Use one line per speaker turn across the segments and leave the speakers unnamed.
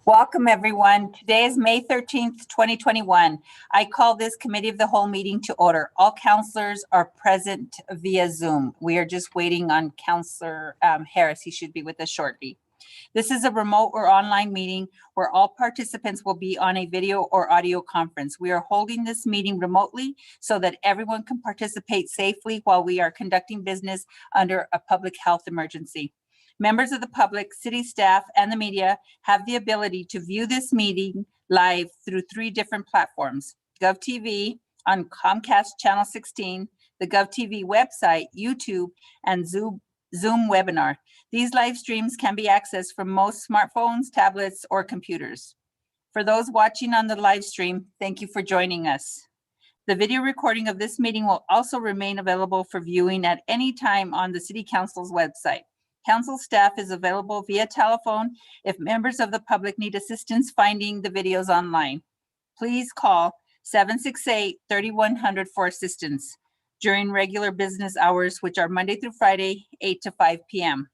Welcome, everyone. Today is May 13th, 2021. I call this Committee of the Whole meeting to order. All counselors are present via Zoom. We are just waiting on Counselor Harris. He should be with us shortly. This is a remote or online meeting where all participants will be on a video or audio conference. We are holding this meeting remotely so that everyone can participate safely while we are conducting business under a public health emergency. Members of the public, city staff, and the media have the ability to view this meeting live through 3 different platforms: GovTV on Comcast Channel 16, the GovTV website, YouTube, and Zoom webinar. These live streams can be accessed from most smartphones, tablets, or computers. For those watching on the live stream, thank you for joining us. The video recording of this meeting will also remain available for viewing at any time on the City Council's website. Council staff is available via telephone if members of the public need assistance finding the videos online. Please call 768-3100 for assistance during regular business hours, which are Monday through Friday, 8 to 5 p.m.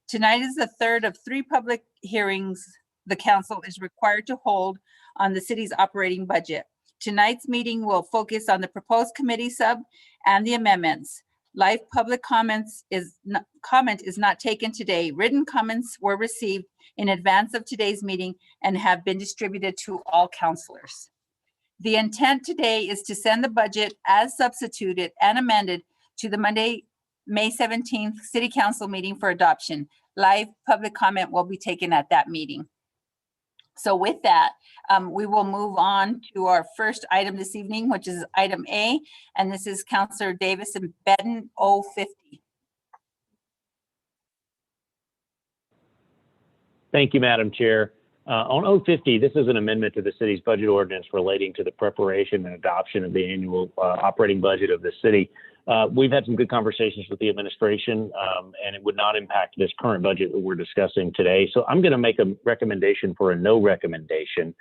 Tonight is the third of 3 public hearings the council is required to hold on the city's operating budget. Tonight's meeting will focus on the proposed committee sub and the amendments. Live public comment is not taken today. Written comments were received in advance of today's meeting and have been distributed to all councilors. The intent today is to send the budget as substituted and amended to the Monday, May 17th City Council meeting for adoption. Live public comment will be taken at that meeting. So with that, we will move on to our first item this evening, which is item A, and this is Councilor Davis and Benton 050.
Thank you, Madam Chair. On 050, this is an amendment to the city's budget ordinance relating to the preparation and adoption of the annual operating budget of the city. We've had some good conversations with the administration, and it would not impact this current budget that we're discussing today. So I'm going to make a recommendation for a no recommendation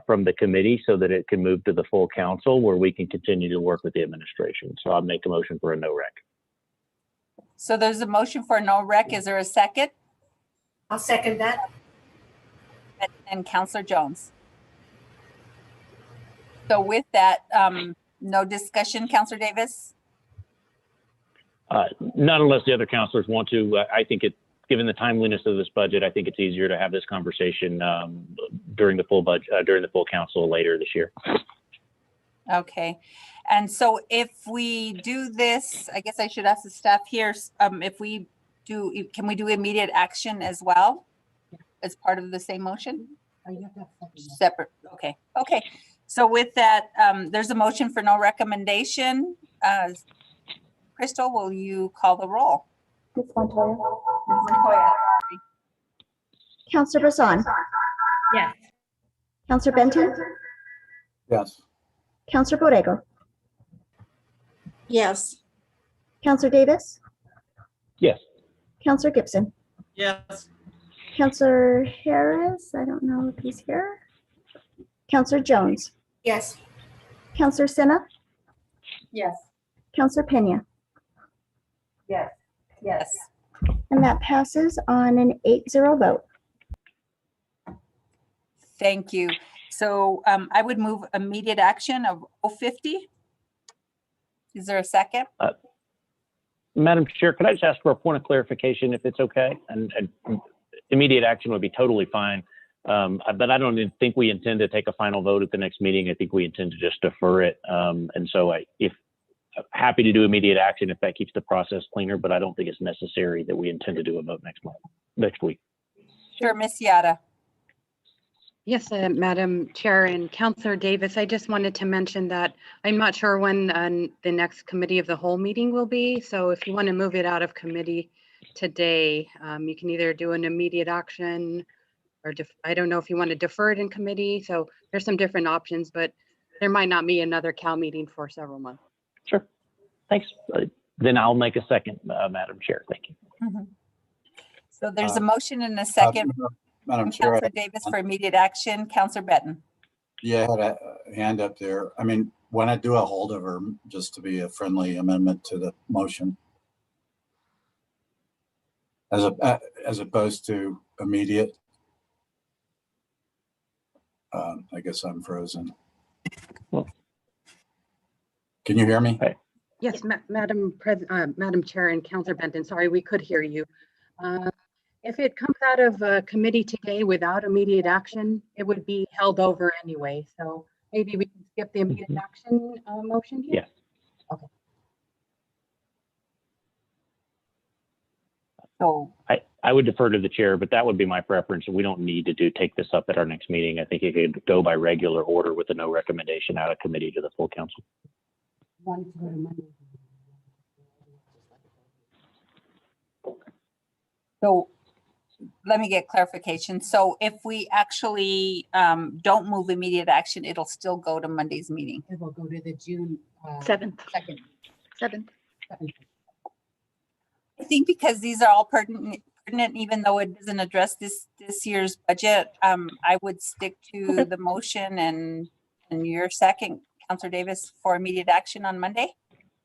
from the committee so that it can move to the full council where we can continue to work with the administration. So I'll make a motion for a no rec.
So there's a motion for a no rec. Is there a second?
I'll second that.
And Councilor Jones. So with that, no discussion, Councilor Davis?
Not unless the other councilors want to. I think given the timeliness of this budget, I think it's easier to have this conversation during the full budget, during the full council later this year.
Okay. And so if we do this, I guess I should ask the staff here, if we do, can we do immediate action as well as part of the same motion? Separate. Okay. Okay. So with that, there's a motion for no recommendation. Crystal, will you call the roll?
Ms. Montoya. Councilor Brisson.
Yes.
Councilor Benton.
Yes.
Councilor Borrego.
Yes.
Councilor Davis.
Yes.
Councilor Gibson.
Yes.
Councilor Harris, I don't know if he's here. Councilor Jones.
Yes.
Councilor Sinha.
Yes.
Councilor Pena.
Yes.
Yes.
And that passes on an 8-0 vote.
Thank you. So I would move immediate action of 050. Is there a second?
Madam Chair, could I just ask for a point of clarification if it's okay? And immediate action would be totally fine. But I don't think we intend to take a final vote at the next meeting. I think we intend to just defer it. And so if happy to do immediate action if that keeps the process cleaner, but I don't think it's necessary that we intend to do a vote next week.
Sure, Ms. Yada.
Yes, Madam Chair and Councilor Davis, I just wanted to mention that I'm not sure when the next Committee of the Whole meeting will be. So if you want to move it out of committee today, you can either do an immediate action or I don't know if you want to defer it in committee. So there's some different options, but there might not be another CAL meeting for several months.
Sure. Thanks. Then I'll make a second, Madam Chair. Thank you.
Mm-hmm. So there's a motion and a second.
Madam Chair.
Councilor Davis for immediate action. Councilor Benton.
Yeah, I had a hand up there. I mean, when I do a holdover, just to be a friendly amendment to the motion, as opposed to immediate. I guess I'm frozen.
Well-
Can you hear me?
Yes, Madam Chair and Councillor Benton, sorry, we could hear you. If it comes out of committee today without immediate action, it would be held over anyway. So maybe we can skip the immediate action motion here?
Yes.
So,
I would defer to the chair, but that would be my preference. We don't need to take this up at our next meeting. I think it could go by regular order with a no recommendation out of committee to the full council.
so let me get clarification. So if we actually don't move immediate action, it'll still go to Monday's meeting.
It will go to the June
7th.
2nd.
7th.
I think because these are all pertinent, even though it doesn't address this year's budget, I would stick to the motion and your second, Councillor Davis, for immediate action on Monday.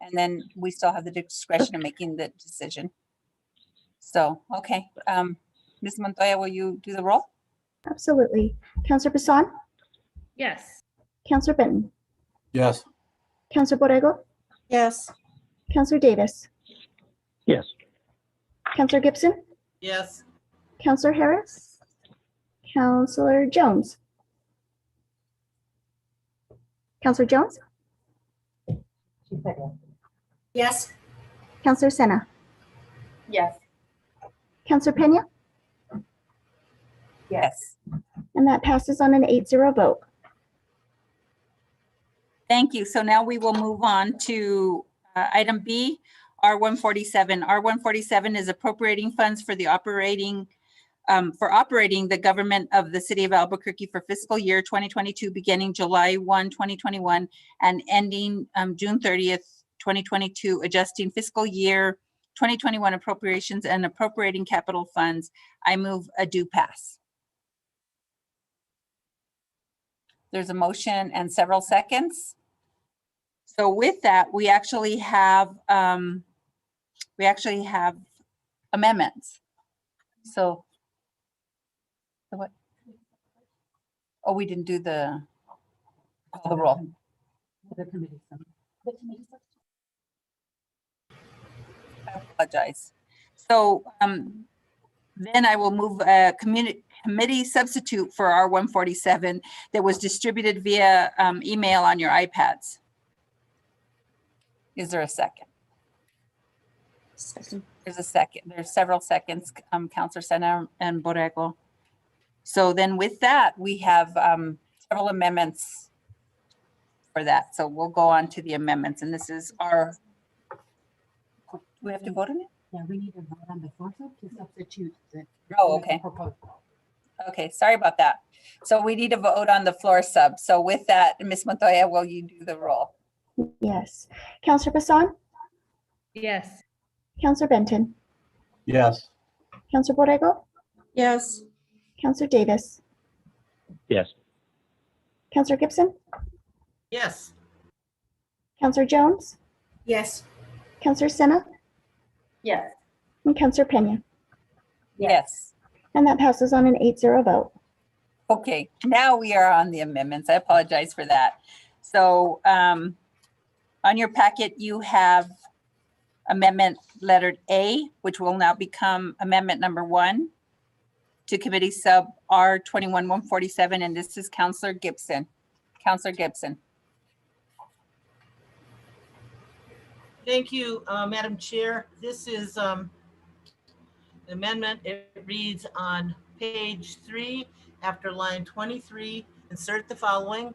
And then we still have the discretion of making the decision. So, okay. Ms. Montoya, will you do the roll?
Absolutely. Counselor Bassan,
Yes.
Counselor Benton,
Yes.
Counselor Borrego,
Yes.
Counselor Davis,
Yes.
Counselor Gibson,
Yes.
Counselor Harris, Counselor Jones. Counselor Jones,
Yes.
Counselor Sena,
Yes.
Counselor Pena,
Yes.
and that passes on an 8-0 vote.
Thank you. So now we will move on to item B, R147. R147 is appropriating funds for the operating the government of the city of Albuquerque for fiscal year 2022, beginning July 1, 2021, and ending June 30th, 2022, adjusting fiscal year 2021 appropriations and appropriating capital funds. I move a do pass. There's a motion and several seconds. So with that, we actually have amendments. So what? Oh, we didn't do the call the roll. I apologize. So then I will move a committee substitute for R147 that was distributed via email on your iPads. Is there a second? There's a second. There's several seconds, Councillor Sena and Borrego. So then with that, we have several amendments for that. So we'll go on to the amendments, and this is our, do we have to vote on it?
Yeah, we need to vote on the fourth to substitute the.
Oh, okay.
Proposal.
Okay, sorry about that. So we need to vote on the floor sub. So with that, Ms. Montoya, will you do the roll?
Yes. Counselor Bassan,
Yes.
Counselor Benton,
Yes.
Counselor Borrego,
Yes.
Counselor Davis,
Yes.
Counselor Gibson,
Yes.
Counselor Jones,
Yes.
Counselor Sena,
Yes.
and Counselor Pena.
Yes.
And that passes on an 8-0 vote.
Okay, now we are on the amendments. I apologize for that. So on your packet, you have amendment lettered A, which will now become amendment number 1 to committee sub R21-147, and this is Counselor Gibson. Counselor Gibson.
Thank you, Madam Chair. This is the amendment. It reads on page 3, after line 23, insert the following.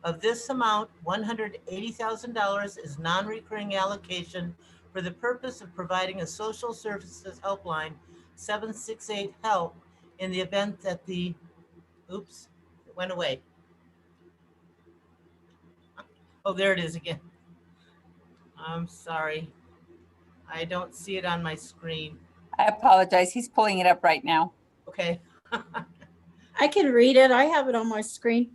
Of this amount, $180,000 is non-recurring allocation for the purpose of providing a social services helpline, 768 HELP, in the event that the, oops, it went away. Oh, there it is again. I'm sorry. I don't see it on my screen.
I apologize. He's pulling it up right now.
Okay.
I can read it. I have it on my screen.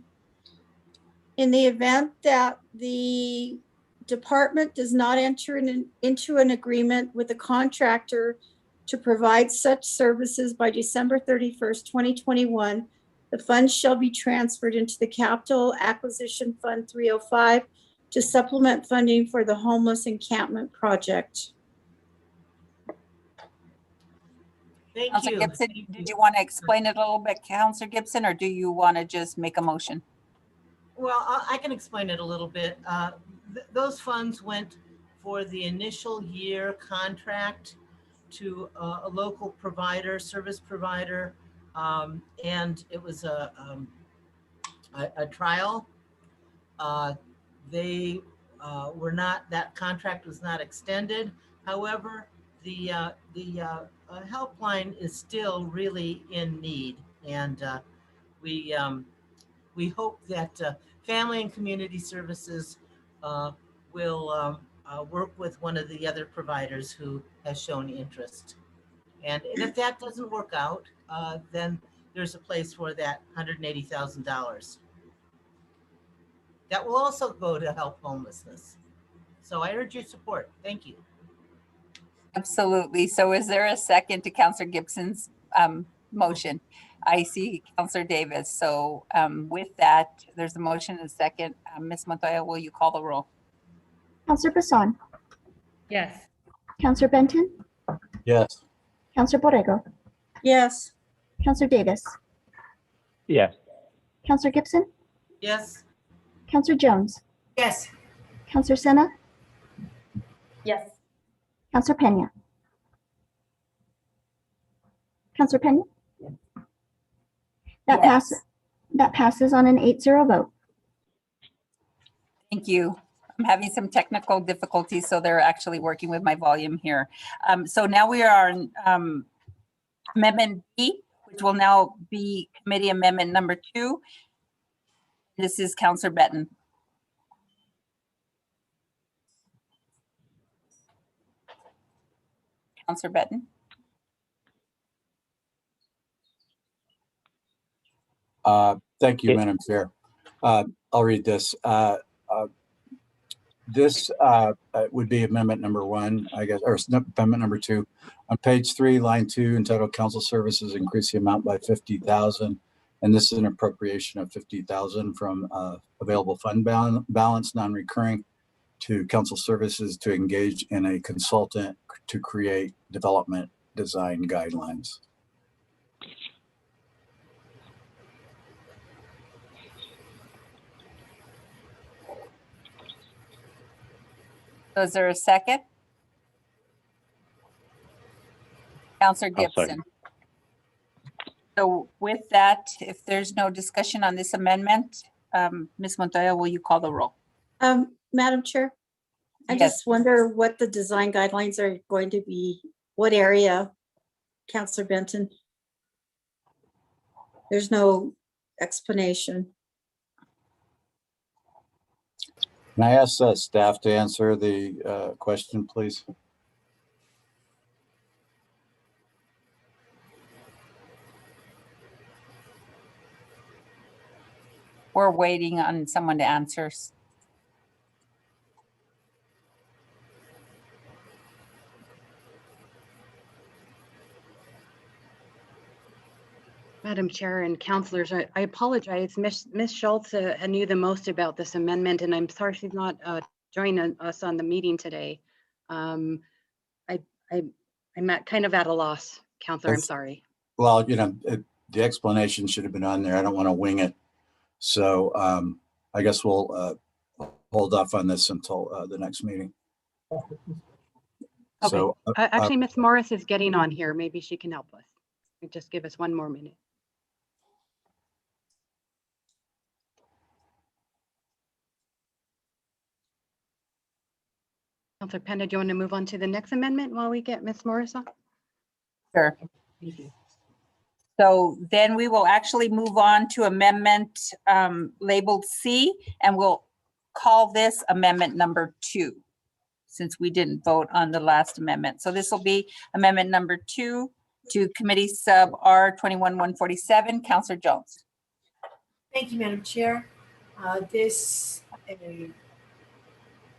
In the event that the department does not enter into an agreement with the contractor to provide such services by December 31st, 2021, The funds shall be transferred into the Capital Acquisition Fund 305 to supplement funding for the homeless encampment project.
Thank
Counselor
you.
Gibson, did you want to explain it a little bit, Counselor Gibson, or do you want to just make a motion?
Well, I can explain it a little bit. Those funds went for the initial year contract to a local provider, service provider, and it was a trial. They were not, that contract was not extended. However, the helpline is still really in need, and we hope that Family and Community Services will work with one of the other providers who has shown interest. And if that doesn't work out, then there's a place for that $180,000. That will also go to help homelessness. So I urge your support. Thank you.
Absolutely. So is there a second to Counselor Gibson's motion? I see Counselor Davis. So with that, there's a motion and a second. Ms. Montoya, will you call the roll?
Counselor Bassan,
Yes.
Counselor Benton,
Yes.
Counselor Borrego,
Yes.
Counselor Davis,
Yes.
Counselor Gibson,
Yes.
Counselor Jones,
Yes.
Counselor Sena,
Yes.
Counselor Pena. Counselor Pena?
Yes.
That passes on an 8-0 vote.
Thank you. I'm having some technical difficulties, so they're actually working with my volume here. So now we are on Amendment B, which will now be Committee Amendment number 2. This is Counselor Benton. Counselor Benton.
Thank you,
Okay.
Madam Chair. I'll read this. This would be amendment number 1, I guess, or amendment number 2. On page 3, line 2, entitled Council Services, increase the amount by $50,000. And this is an appropriation of $50,000 from available fund balance, non-recurring, to Council Services to engage in a consultant to create development design guidelines.
So is there a second? Counselor
I'll second.
Gibson. So with that, if there's no discussion on this amendment, Ms. Montoya, will you call the roll?
Madam Chair, I
Yes.
just wonder what the design guidelines are going to be. What area, Counselor Benton? There's no explanation.
Can I ask staff to answer the question, please?
We're waiting on someone to answer.
Madam Chair and councilors, I apologize. Ms. Schultz knew the most about this amendment, and I'm sorry she's not joining us on the meeting today. I'm kind of at a loss, Counselor. I'm sorry.
Well, you know, the explanation should have been on there. I don't want to wing it. So I guess we'll hold off on this until the next meeting.
Okay.
So
Actually, Ms. Morris is getting on here. Maybe she can help us. Just give us one more minute. Counselor Pena, do you want to move on to the next amendment while we get Ms. Morris on?
Sure. So then we will actually move on to amendment labeled C, and we'll call this amendment number 2, since we didn't vote on the last amendment. So this will be amendment number 2 to Committee Sub R21-147. Counselor Jones.
Thank you, Madam Chair. This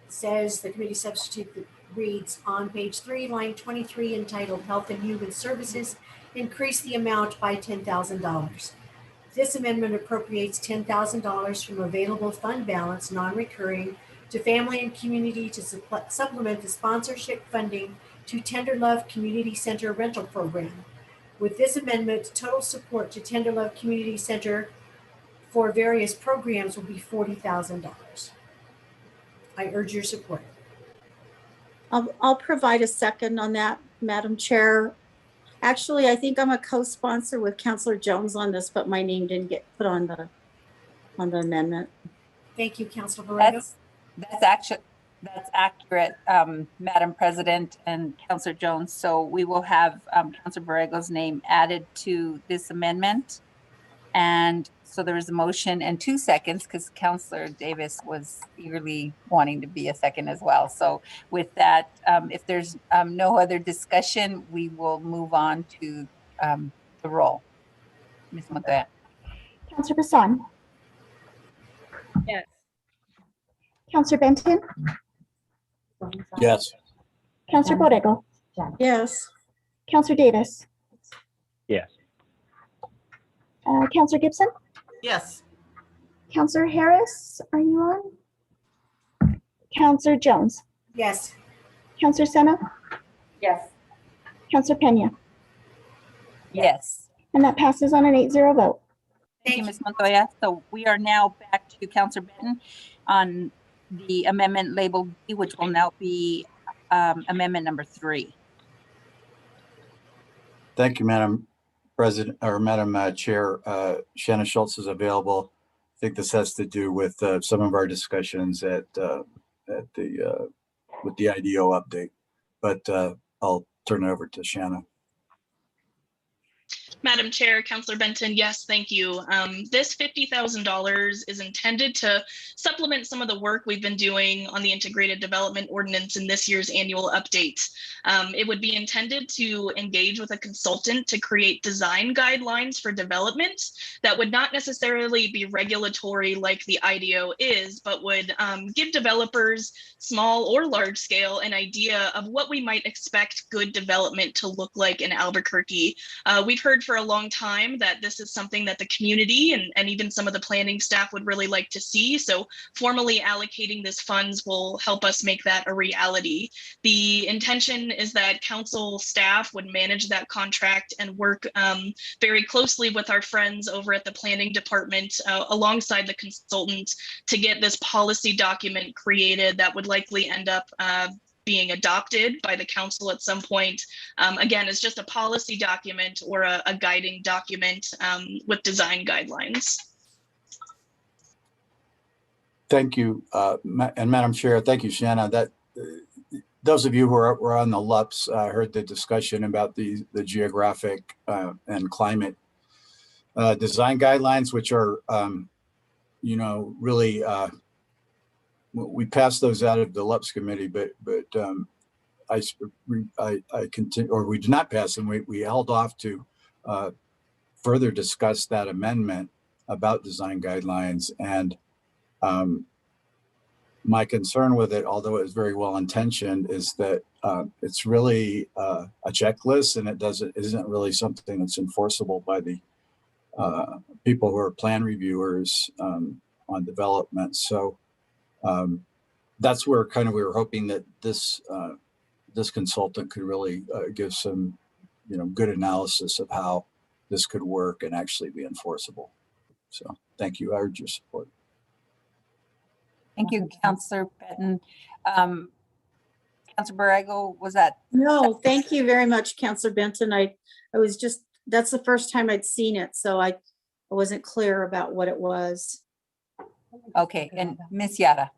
says the committee substitute that reads on page 3, line 23, entitled Health and Human Services, increase the amount by $10,000. This amendment appropriates $10,000 from available fund balance, non-recurring, to family and community to supplement the sponsorship funding to Tender Love Community Center rental program. With this amendment, total support to Tender Love Community Center for various programs will be $40,000. I urge your support.
I'll provide a second on that, Madam Chair. Actually, I think I'm a co-sponsor with Counselor Jones on this, but my name didn't get put on the amendment.
Thank you, Councilor Borrego.
That's accurate, Madam President and Councilor Jones. So we will have Councilor Borrego's name added to this amendment. And so there is a motion and 2 seconds because Councilor Davis was eagerly wanting to be a second as well. So with that, if there's no other discussion, we will move on to the roll. Ms. Montoya.
Counselor Bassan,
Yes.
Counselor Benton,
Yes.
Counselor Borrego,
Yes.
Counselor Davis,
Yes.
Counselor Gibson,
Yes.
Counselor Harris, are you on? Counselor Jones,
Yes.
Counselor Sena,
Yes.
Counselor Pena,
Yes.
and that passes on an 8-0 vote.
Thank you, Ms. Montoya. So we are now back to Councilor Benton on the amendment labeled B, which will now be amendment number 3.
Thank you, Madam President, or Madam Chair. Shanna Schultz is available. I think this has to do with some of our discussions with the IDO update, but I'll turn it over to Shanna.
Madam Chair, Councilor Benton, yes, thank you. This $50,000 is intended to supplement some of the work we've been doing on the integrated development ordinance in this year's annual update. It would be intended to engage with a consultant to create design guidelines for development that would not necessarily be regulatory like the IDO is, but would give developers, small or large scale, an idea of what we might expect good development to look like in Albuquerque. We've heard for a long time that this is something that the community and even some of the planning staff would really like to see. So formally allocating this funds will help us make that a reality. The intention is that council staff would manage that contract and work very closely with our friends over at the planning department alongside the consultant to get this policy document created that would likely end up being adopted by the council at some point. Again, it's just a policy document or a guiding document with design guidelines.
Thank you, and Madam Chair, thank you, Shanna. That those of you who were on the LUPS heard the discussion about the geographic and climate design guidelines, which are, really. We passed those out of the LUPS committee, but I continue, or we did not pass them. We held off to further discuss that amendment about design guidelines. And my concern with it, although it was very well intentioned, is that it's really a checklist, and it isn't really something that's enforceable by the people who are plan reviewers on development. So. That's where we were hoping that this consultant could really give some, good analysis of how this could work and actually be enforceable. So thank you. I urge your support.
Thank you, Councilor Benton. Councilor Borrego, was that?
No, thank you very much, Counselor Benton. I was just, that's the first time I'd seen it, so I wasn't clear about what it was.
Okay, and Ms. Yara.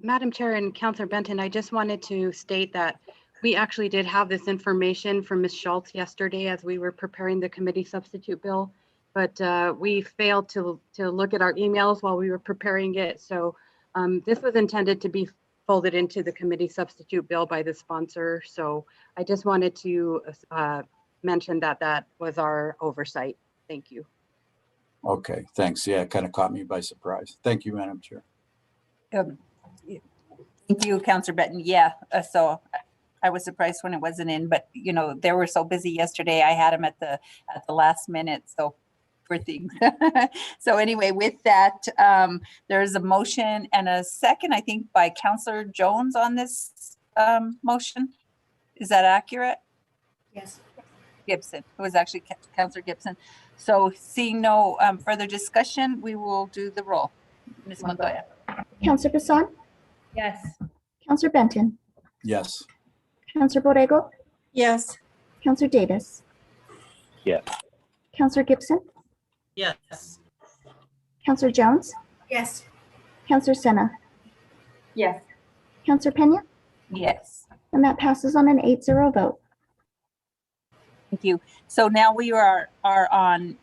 Madam Chair and Councilor Benton, I just wanted to state that we actually did have this information from Ms. Schultz yesterday as we were preparing the committee substitute bill, but we failed to look at our emails while we were preparing it. So this was intended to be folded into the committee substitute bill by the sponsor. So I just wanted to mention that was our oversight. Thank you.
Okay, thanks. Yeah, it kind of caught me by surprise. Thank you, Madam Chair.
Thank you, Councilor Benton. Yeah, so I was surprised when it wasn't in, but they were so busy yesterday. I had them at the last minute. So poor thing. So anyway, with that, there's a motion and a second, I think, by Counselor Jones on this motion. Is that accurate?
Yes.
Gibson. It was actually Counselor Gibson. So seeing no further discussion, we will do the roll. Ms. Montoya.
Counselor Bassan,
Yes.
Counselor Benton,
Yes.
Counselor Borrego,
Yes.
Counselor Davis,
Yes.
Counselor Gibson,
Yes.
Counselor Jones,
Yes.
Counselor Senna,
Yes.
Counselor Pena,
Yes.
and that passes on an 8-0 vote.
Thank you. So now we are on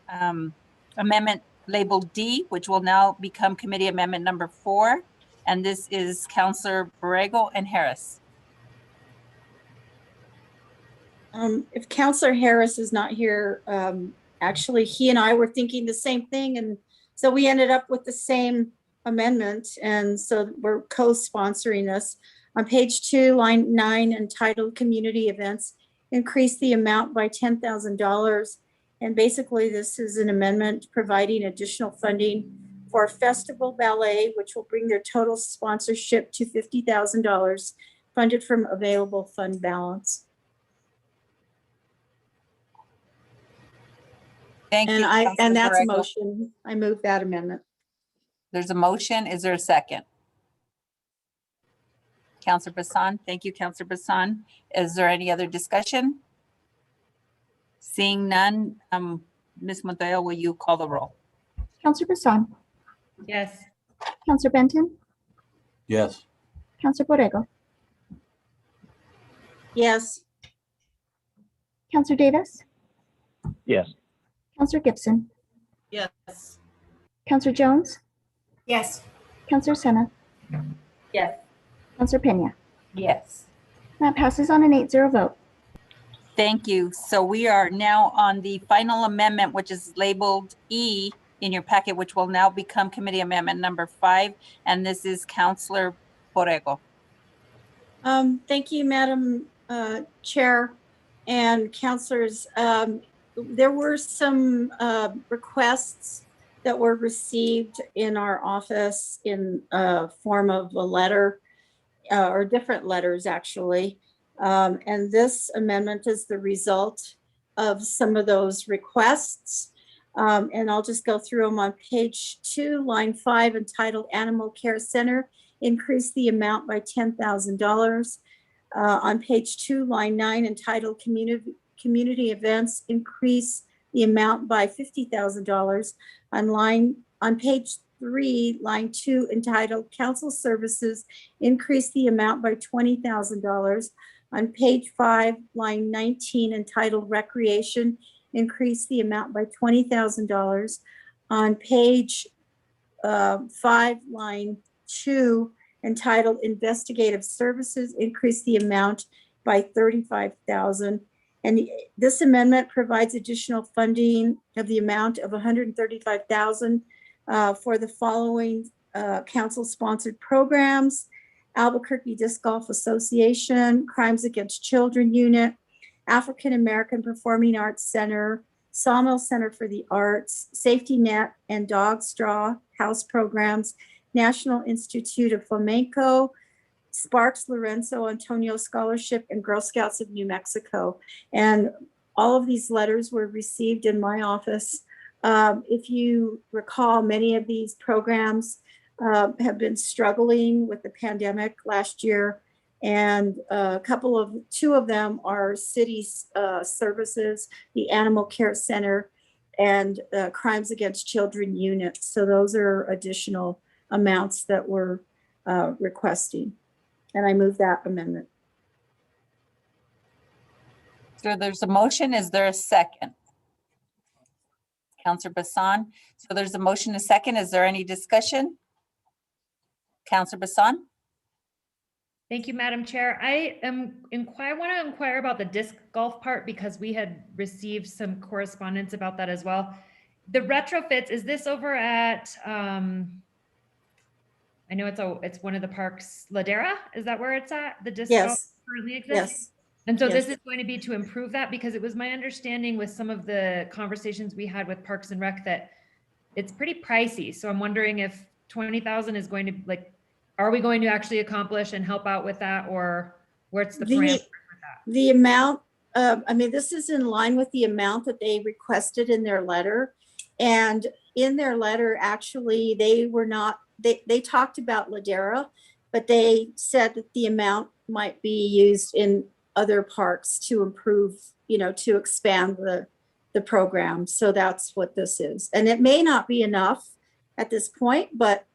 amendment labeled D, which will now become committee amendment number 4. And this is Counselor Borrego and Harris.
If Counselor Harris is not here, actually, he and I were thinking the same thing. And so we ended up with the same amendment. And so we're co-sponsoring this. On page 2, line 9, entitled Community Events, increase the amount by $10,000. And basically, this is an amendment providing additional funding for Festival Ballet, which will bring their total sponsorship to $50,000, funded from available fund balance.
Thank you.
And
Counselor
that's a
Borrego.
motion. I move that amendment.
There's a motion. Is there a second? Counselor Bassan. Thank you, Counselor Bassan. Is there any other discussion? Seeing none, Ms. Montoya, will you call the roll?
Counselor Bassan,
Yes.
Counselor Benton,
Yes.
Counselor Borrego,
Yes.
Counselor Davis,
Yes.
Counselor Gibson,
Yes.
Counselor Jones,
Yes.
Counselor Senna,
Yes.
Counselor Pena.
Yes.
That passes on an 8-0 vote.
Thank you. So we are now on the final amendment, which is labeled E in your packet, which will now become committee amendment number 5. And this is Counselor Borrego.
Thank you, Madam Chair and Councilors. There were some requests that were received in our office in form of a letter or different letters, actually. And this amendment is the result of some of those requests. And I'll just go through them on page 2, line 5, entitled Animal Care Center, increase the amount by $10,000. On page 2, line 9, entitled Community Events, increase the amount by $50,000. On page 3, line 2, entitled Council Services, increase the amount by $20,000. On page 5, line 19, entitled Recreation, increase the amount by $20,000. On page 5, line 2, entitled Investigative Services, increase the amount by $35,000. And this amendment provides additional funding of the amount of $135,000 for the following council-sponsored programs: Albuquerque Disc Golf Association, Crimes Against Children Unit, African American Performing Arts Center, Sawmill Center for the Arts, Safety Net and Dog Straw House Programs, National Institute of Flamenco, Sparks Lorenzo Antonio Scholarship, and Girl Scouts of New Mexico. And all of these letters were received in my office. If you recall, many of these programs have been struggling with the pandemic last year, and two of them are city services, the Animal Care Center, and Crimes Against Children Unit. So those are additional amounts that we're requesting. And I move that amendment.
So there's a motion. Is there a second? Counselor Bassan. So there's a motion, a second. Is there any discussion? Counselor Bassan?
Thank you, Madam Chair. I want to inquire about the disc golf part because we had received some correspondence about that as well. The retrofits, is this over at, I know it's one of the parks, Ladera? Is that where it's at? The disc golf
Yes.
currently exists?
Yes.
And so
Yes.
this is going to be to improve that, because it was my understanding with some of the conversations we had with Parks and Rec that it's pretty pricey. So I'm wondering if 20,000 is going to, like, are we going to actually accomplish and help out with that, or what's the parameters with that?
The amount, I mean, this is in line with the amount that they requested in their letter. And in their letter, actually, they talked about Ladera, but they said that the amount might be used in other parks to improve, to expand the program. So that's what this is. And it may not be enough at this point, but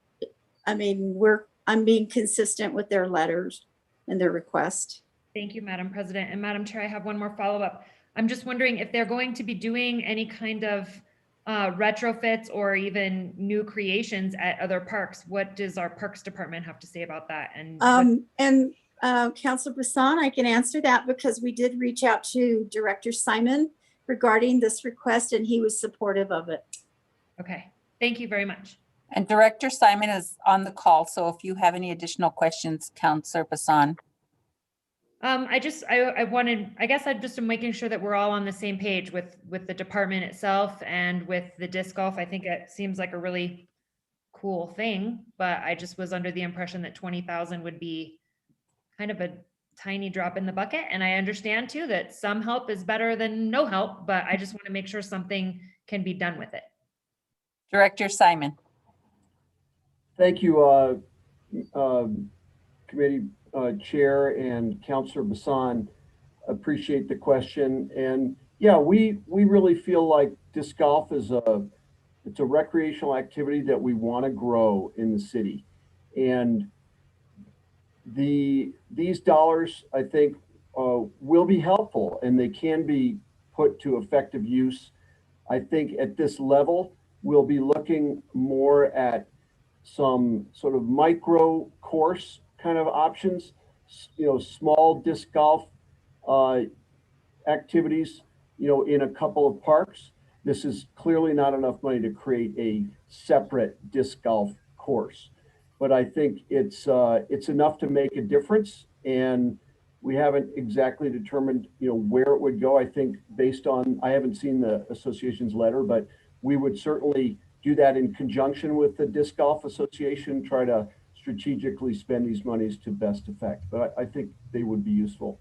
I mean, I'm being consistent with their letters and their request.
Thank you, Madam President. And Madam Chair, I have one more follow-up. I'm just wondering if they're going to be doing any kind of retrofits or even new creations at other parks. What does our Parks Department have to say about that? And
Councilor Bassan, I can answer that because we did reach out to Director Simon regarding this request, and he was supportive of it.
okay, thank you very much.
And Director Simon is on the call, so if you have any additional questions, Councilor Bassan.
I guess I'm just making sure that we're all on the same page with the department itself and with the disc golf. I think it seems like a really cool thing, but I just was under the impression that 20,000 would be kind of a tiny drop in the bucket. And I understand too that some help is better than no help, but I just want to make sure something can be done with it.
Director Simon.
Thank you, Committee Chair and Councilor Bassan. Appreciate the question. And yeah, we really feel like disc golf is it's a recreational activity that we want to grow in the city. And these dollars, I think, will be helpful, and they can be put to effective use. I think at this level, we'll be looking more at some sort of micro course kind of options, small disc golf activities, in a couple of parks. This is clearly not enough money to create a separate disc golf course, but I think it's enough to make a difference. And we haven't exactly determined, where it would go. I think based on, I haven't seen the association's letter, but we would certainly do that in conjunction with the Disc Golf Association, try to strategically spend these monies to best effect. But I think they would be useful.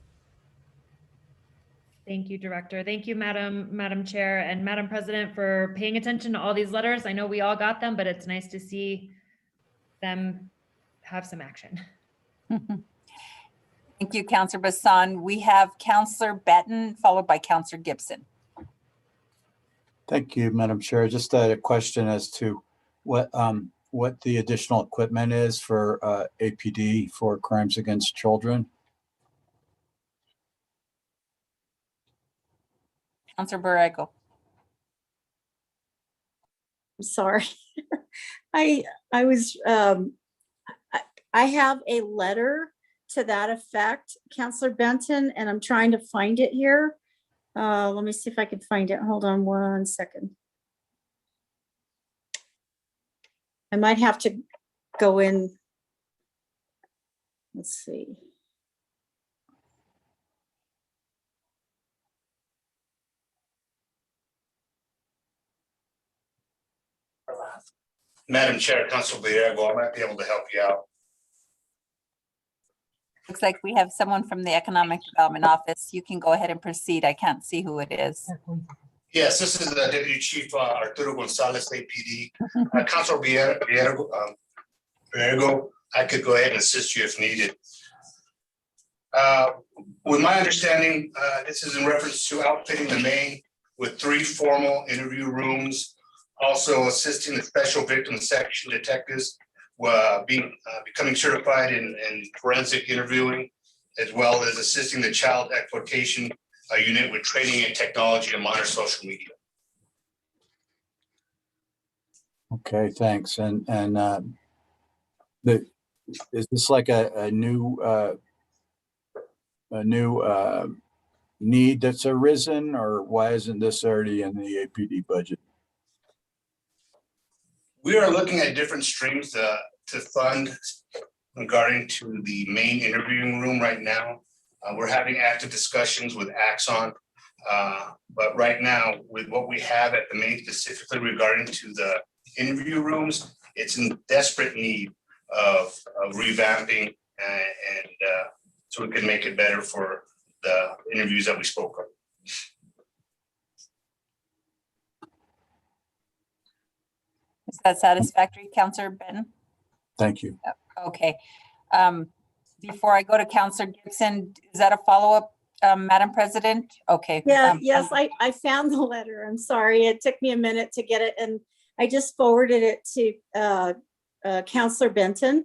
Thank you, Director. Thank you, Madam Chair and Madam President, for paying attention to all these letters. I know we all got them, but it's nice to see them have some action.
Thank you, Councilor Bassan. We have Councilor Benton, followed by Councilor Gibson.
Thank you, Madam Chair. Just had a question as to what the additional equipment is for APD for crimes against children.
Councilor Borrego.
I'm sorry. I have a letter to that effect, Councilor Benton, and I'm trying to find it here. Let me see if I can find it. Hold on one second. I might have to go in. Let's see.
Madam Chair, Councilor Borrego, I might be able to help you out.
Looks like we have someone from the Economic Development Office. You can go ahead and proceed. I can't see who it is.
Yes, this is the Deputy Chief Arturo Gonzalez, APD. Councilor Borrego, I could go ahead and assist you if needed. With my understanding, this is in reference to outfitting the main with 3 formal interview rooms, also assisting the special victims section detectives becoming certified in forensic interviewing, as well as assisting the child exploitation unit with training in technology and modern social media.
Okay, thanks. And is this like a new need that's arisen, or why isn't this already in the APD budget?
We are looking at different streams to fund regarding to the main interviewing room right now. We're having active discussions with Axon. But right now, with what we have at the main specifically regarding to the interview rooms, it's in desperate need of revamping and so we can make it better for the interviews that we spoke of.
Is that satisfactory, Counselor Benton?
Thank you.
Okay. Before I go to Counselor Gibson, is that a follow-up, Madam President? Okay.
Yeah, yes, I found the letter. I'm sorry. It took me a minute to get it, and I just forwarded it to Counselor Benton.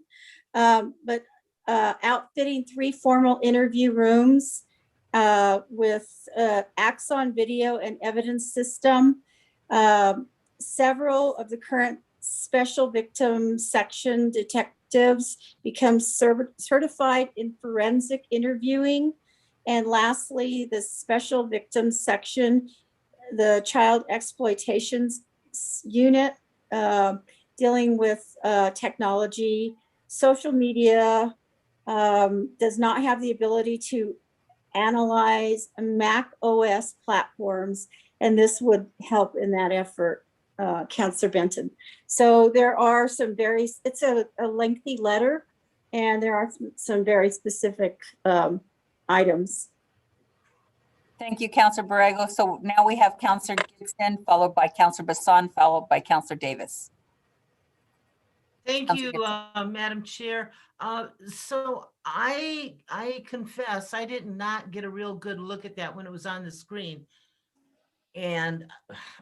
But outfitting 3 formal interview rooms with Axon video and evidence system. Several of the current special victim section detectives become certified in forensic interviewing. And lastly, the special victims section, the child exploitation unit, dealing with technology, social media, does not have the ability to analyze Mac OS platforms, and this would help in that effort, Counselor Benton. So there are some it's a lengthy letter, and there are some very specific items.
Thank you, Counselor Borrego. So now we have Counselor Gibson, followed by Counselor Bassan, followed by Counselor Davis.
Thank
Counselor
you, Madam Chair. So I confess, I did not get a real good look at that when it was on the screen. And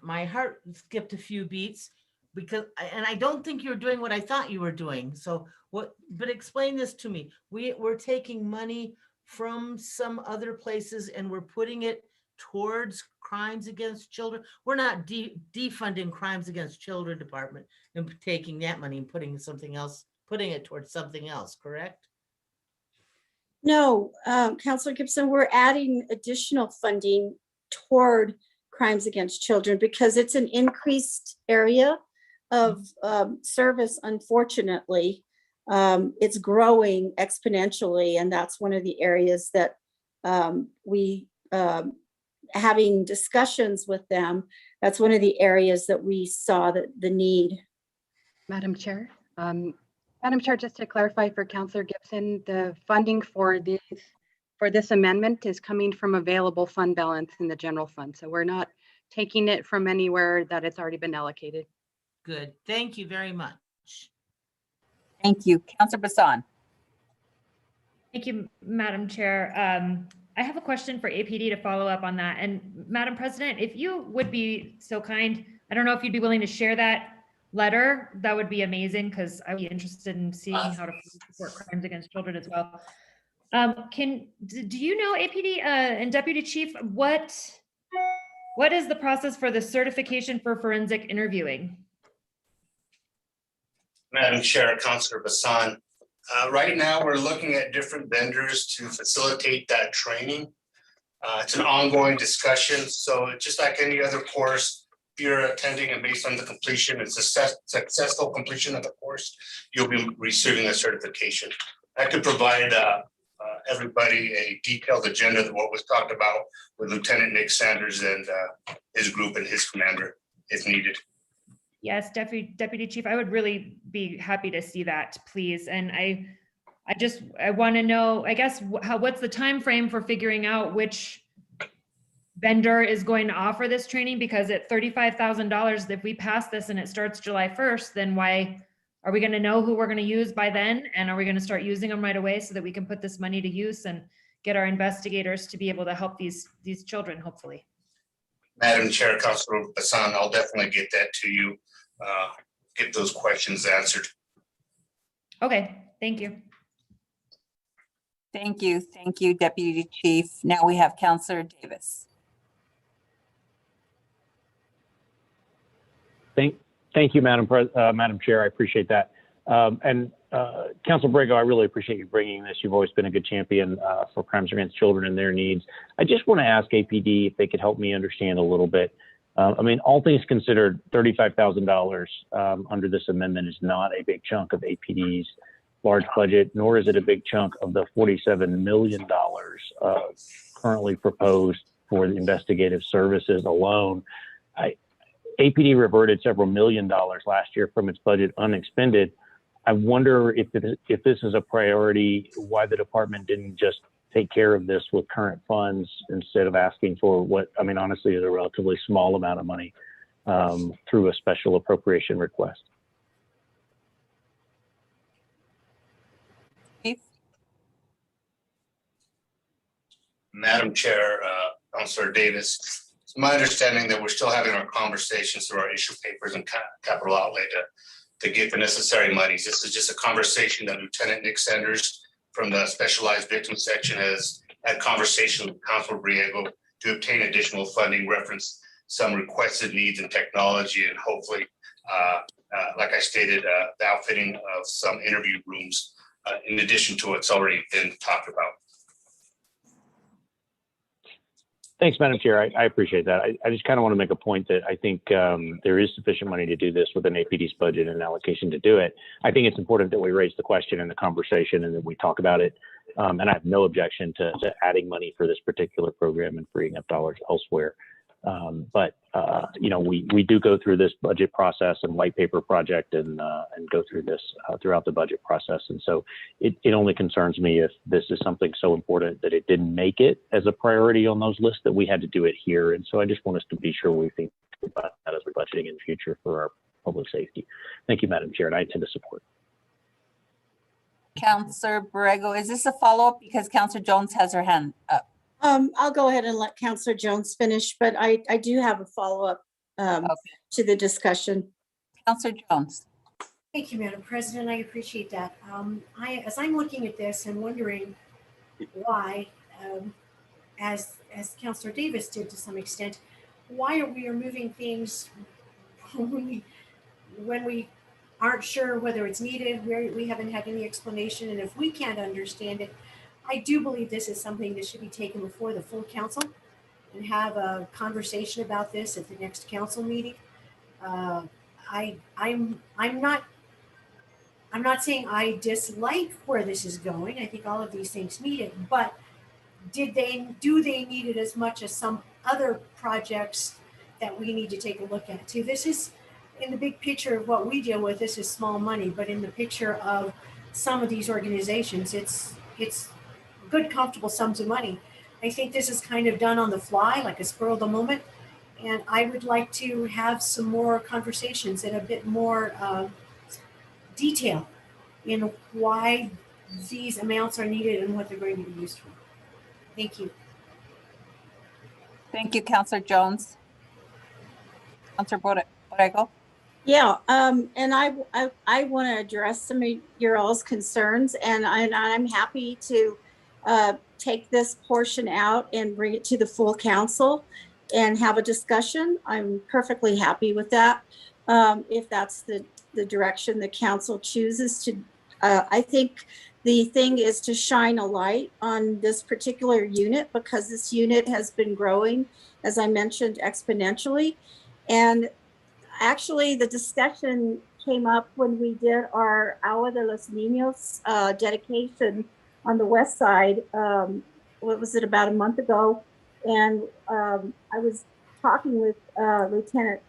my heart skipped a few beats because, and I don't think you're doing what I thought you were doing. So but explain this to me. We're taking money from some other places and we're putting it towards crimes against children. We're not defunding crimes against children department and taking that money and putting it towards something else, correct?
No, Counselor Gibson, we're adding additional funding toward crimes against children because it's an increased area of service, unfortunately. It's growing exponentially, and that's one of the areas that we, having discussions with them, that's one of the areas that we saw the need.
Madam Chair. Madam Chair, just to clarify for Counselor Gibson, the funding for this amendment is coming from available fund balance in the general fund. So we're not taking it from anywhere that it's already been allocated.
Good. Thank you very much.
Thank you. Counselor Bassan.
Thank you, Madam Chair. I have a question for APD to follow up on that. And Madam President, if you would be so kind, I don't know if you'd be willing to share that letter, that would be amazing because I would be interested in seeing how to support crimes against children as well. Do you know, APD and Deputy Chief, what is the process for the certification for forensic interviewing?
Madam Chair, Councilor Bassan, right now we're looking at different vendors to facilitate that training. It's an ongoing discussion, so just like any other course, if you're attending and based on the completion, it's a successful completion of the course, you'll be receiving a certification. I could provide everybody a detailed agenda of what was talked about with Lieutenant Nick Sanders and his group and his commander if needed.
Yes, Deputy Chief, I would really be happy to see that, please. And I want to know, I guess, what's the time frame for figuring out which vendor is going to offer this training? Because at $35,000, if we pass this and it starts July 1st, then why are we going to know who we're going to use by then? And are we going to start using them right away so that we can put this money to use and get our investigators to be able to help these children, hopefully?
Madam Chair, Councilor Bassan, I'll definitely get that to you, get those questions answered.
Okay, thank you.
Thank you. Thank you, Deputy Chief. Now we have Counselor Davis.
Thank you, Madam Chair. I appreciate that. And Councilor Borrego, I really appreciate you bringing this. You've always been a good champion for crimes against children and their needs. I just want to ask APD if they could help me understand a little bit. I mean, all things considered, $35,000 under this amendment is not a big chunk of APD's large budget, nor is it a big chunk of the $47 million currently proposed for the investigative services alone. APD reverted several $million last year from its budget unexpended. I wonder if this is a priority, why the department didn't just take care of this with current funds instead of asking for what, I mean, honestly, is a relatively small amount of money through a special appropriation request.
Chief?
Madam Chair, Councilor Davis, it's my understanding that we're still having our conversations through our issue papers and capital outlay to get the necessary monies. This is just a conversation that Lieutenant Nick Sanders from the Specialized Victims Section has had conversation with Councilor Briego to obtain additional funding, reference some requested needs and technology, and hopefully, like I stated, the outfitting of some interview rooms in addition to what's already been talked about.
Thanks, Madam Chair. I appreciate that. I just kind of want to make a point that I think there is sufficient money to do this within APD's budget and allocation to do it. I think it's important that we raise the question in the conversation and that we talk about it. And I have no objection to adding money for this particular program and freeing up dollars elsewhere. But you know, we do go through this budget process and white paper project and go through this throughout the budget process. And so it only concerns me if this is something so important that it didn't make it as a priority on those lists that we had to do it here. And so I just want us to be sure we think about that as we're budgeting in the future for our public safety. Thank you, Madam Chair, and I intend to support.
Councilor Borrego, is this a follow-up? Because Councilor Jones has her hand up.
I'll go ahead and let Councilor Jones finish, but I do have a follow-up to the discussion.
Councilor Jones.
Thank you, Madam President. I appreciate that. As I'm looking at this and wondering why, as Councilor Davis did to some extent, why are we removing things when we aren't sure whether it's needed, we haven't had any explanation, and if we can't understand it, I do believe this is something that should be taken before the full council and have a conversation about this at the next council meeting. I'm not saying I dislike where this is going. I think all of these things need it, but do they need it as much as some other projects that we need to take a look at too? This is, in the big picture of what we deal with, this is small money, but in the picture of some of these organizations, it's good, comfortable sums of money. I think this is kind of done on the fly, like a spur of the moment. And I would like to have some more conversations and a bit more detail in why these amounts are needed and what they're going to be used for. Thank you.
Thank you, Councilor Jones. Councilor Borrego.
Yeah, and I want to address some of your all's concerns, and I'm happy to take this portion out and bring it to the full council and have a discussion. I'm perfectly happy with that. If that's the direction the council chooses to, I think the thing is to shine a light on this particular unit, because this unit has been growing, as I mentioned, exponentially. And actually, the discussion came up when we did our Agua de los Niños dedication on the west side. What was it, about a month ago? And I was talking with Lieutenant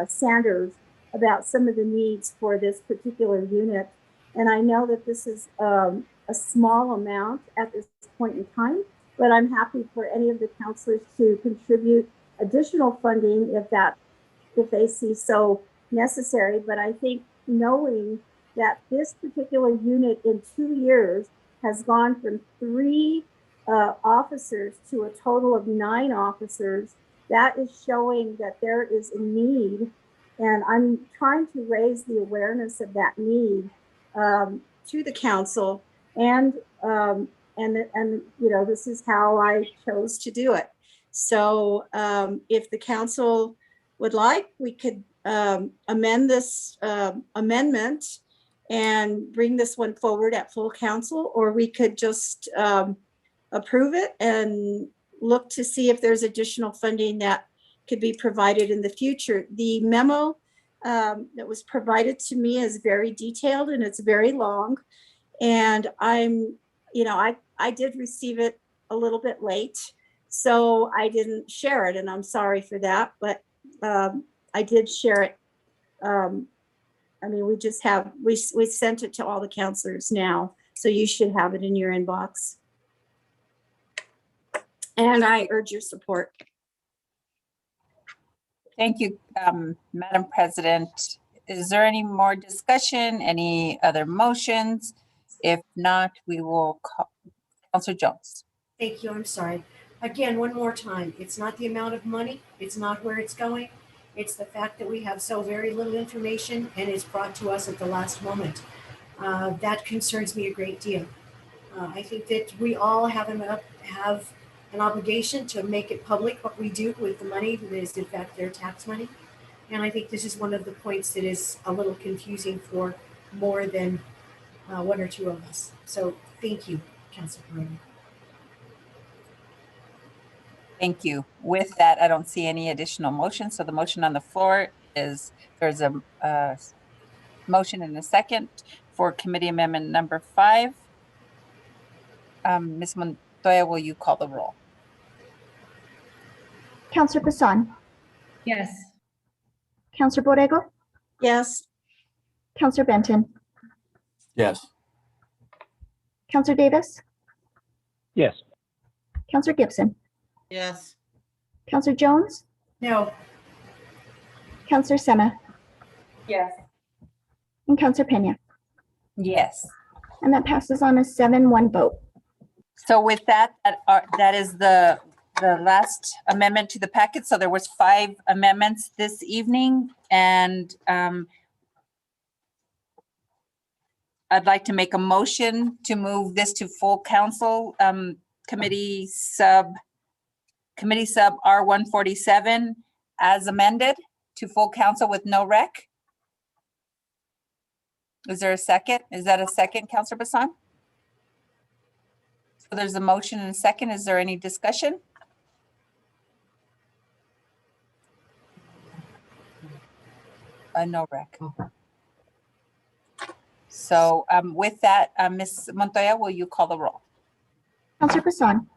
Sanders about some of the needs for this particular unit. And I know that this is a small amount at this point in time, but I'm happy for any of the counselors to contribute additional funding if they see so necessary. But I think knowing that this particular unit in 2 years has gone from 3 officers to a total of 9 officers, that is showing that there is a need. And I'm trying to raise the awareness of that need to the council, and you know, this is how I chose to do it. So if the council would like, we could amend this amendment and bring this one forward at full council, or we could just approve it and look to see if there's additional funding that could be provided in the future. The memo that was provided to me is very detailed and it's very long. And I did receive it a little bit late, so I didn't share it, and I'm sorry for that, but I did share it. We sent it to all the counselors now, so you should have it in your inbox. And I urge your support.
Thank you, Madam President. Is there any more discussion, any other motions? If not, we will call Counselor Jones.
Thank you, I'm sorry. Again, one more time, it's not the amount of money, it's not where it's going. It's the fact that we have so very little information and it's brought to us at the last moment. That concerns me a great deal. I think that we all have an obligation to make it public what we do with the money that is in fact their tax money. And I think this is one of the points that is a little confusing for more than one or two of us. So thank you, Councilor Pereira.
Thank you. With that, I don't see any additional motion. So the motion on the floor is there's a motion and a second for committee amendment number 5. Ms. Montoya, will you call the roll?
Counselor Bassan,
Yes.
Counselor Borrego,
Yes.
Counselor Benton,
Yes.
Counselor Davis,
Yes.
Counselor Gibson,
Yes.
Counselor Jones,
No.
Counselor Sena,
Yes.
and Counselor Pena.
Yes.
And that passes on a 7-1 vote.
So with that, that is the last amendment to the packet. So there was 5 amendments this evening, and I'd like to make a motion to move this to full council, committee sub R147 as amended to full council with no rec. Is there a second? Is that a second, Counselor Bassan? So there's a motion and a second. Is there any discussion? No rec. So with that, Ms. Montoya, will you call the roll?
Counselor Bassan,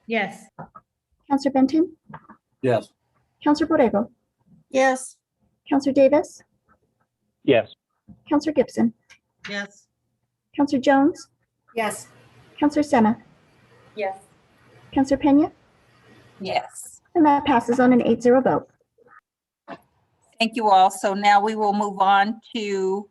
Yes.
Counselor Benton,
Yes.
Counselor Borrego,
Yes.
Counselor Davis,
Yes.
Counselor Gibson,
Yes.
Counselor Jones,
Yes.
Counselor Sena,
Yes.
Counselor Pena,
Yes.
and that passes on an 8-0 vote.
Thank you all. So now we will move on to,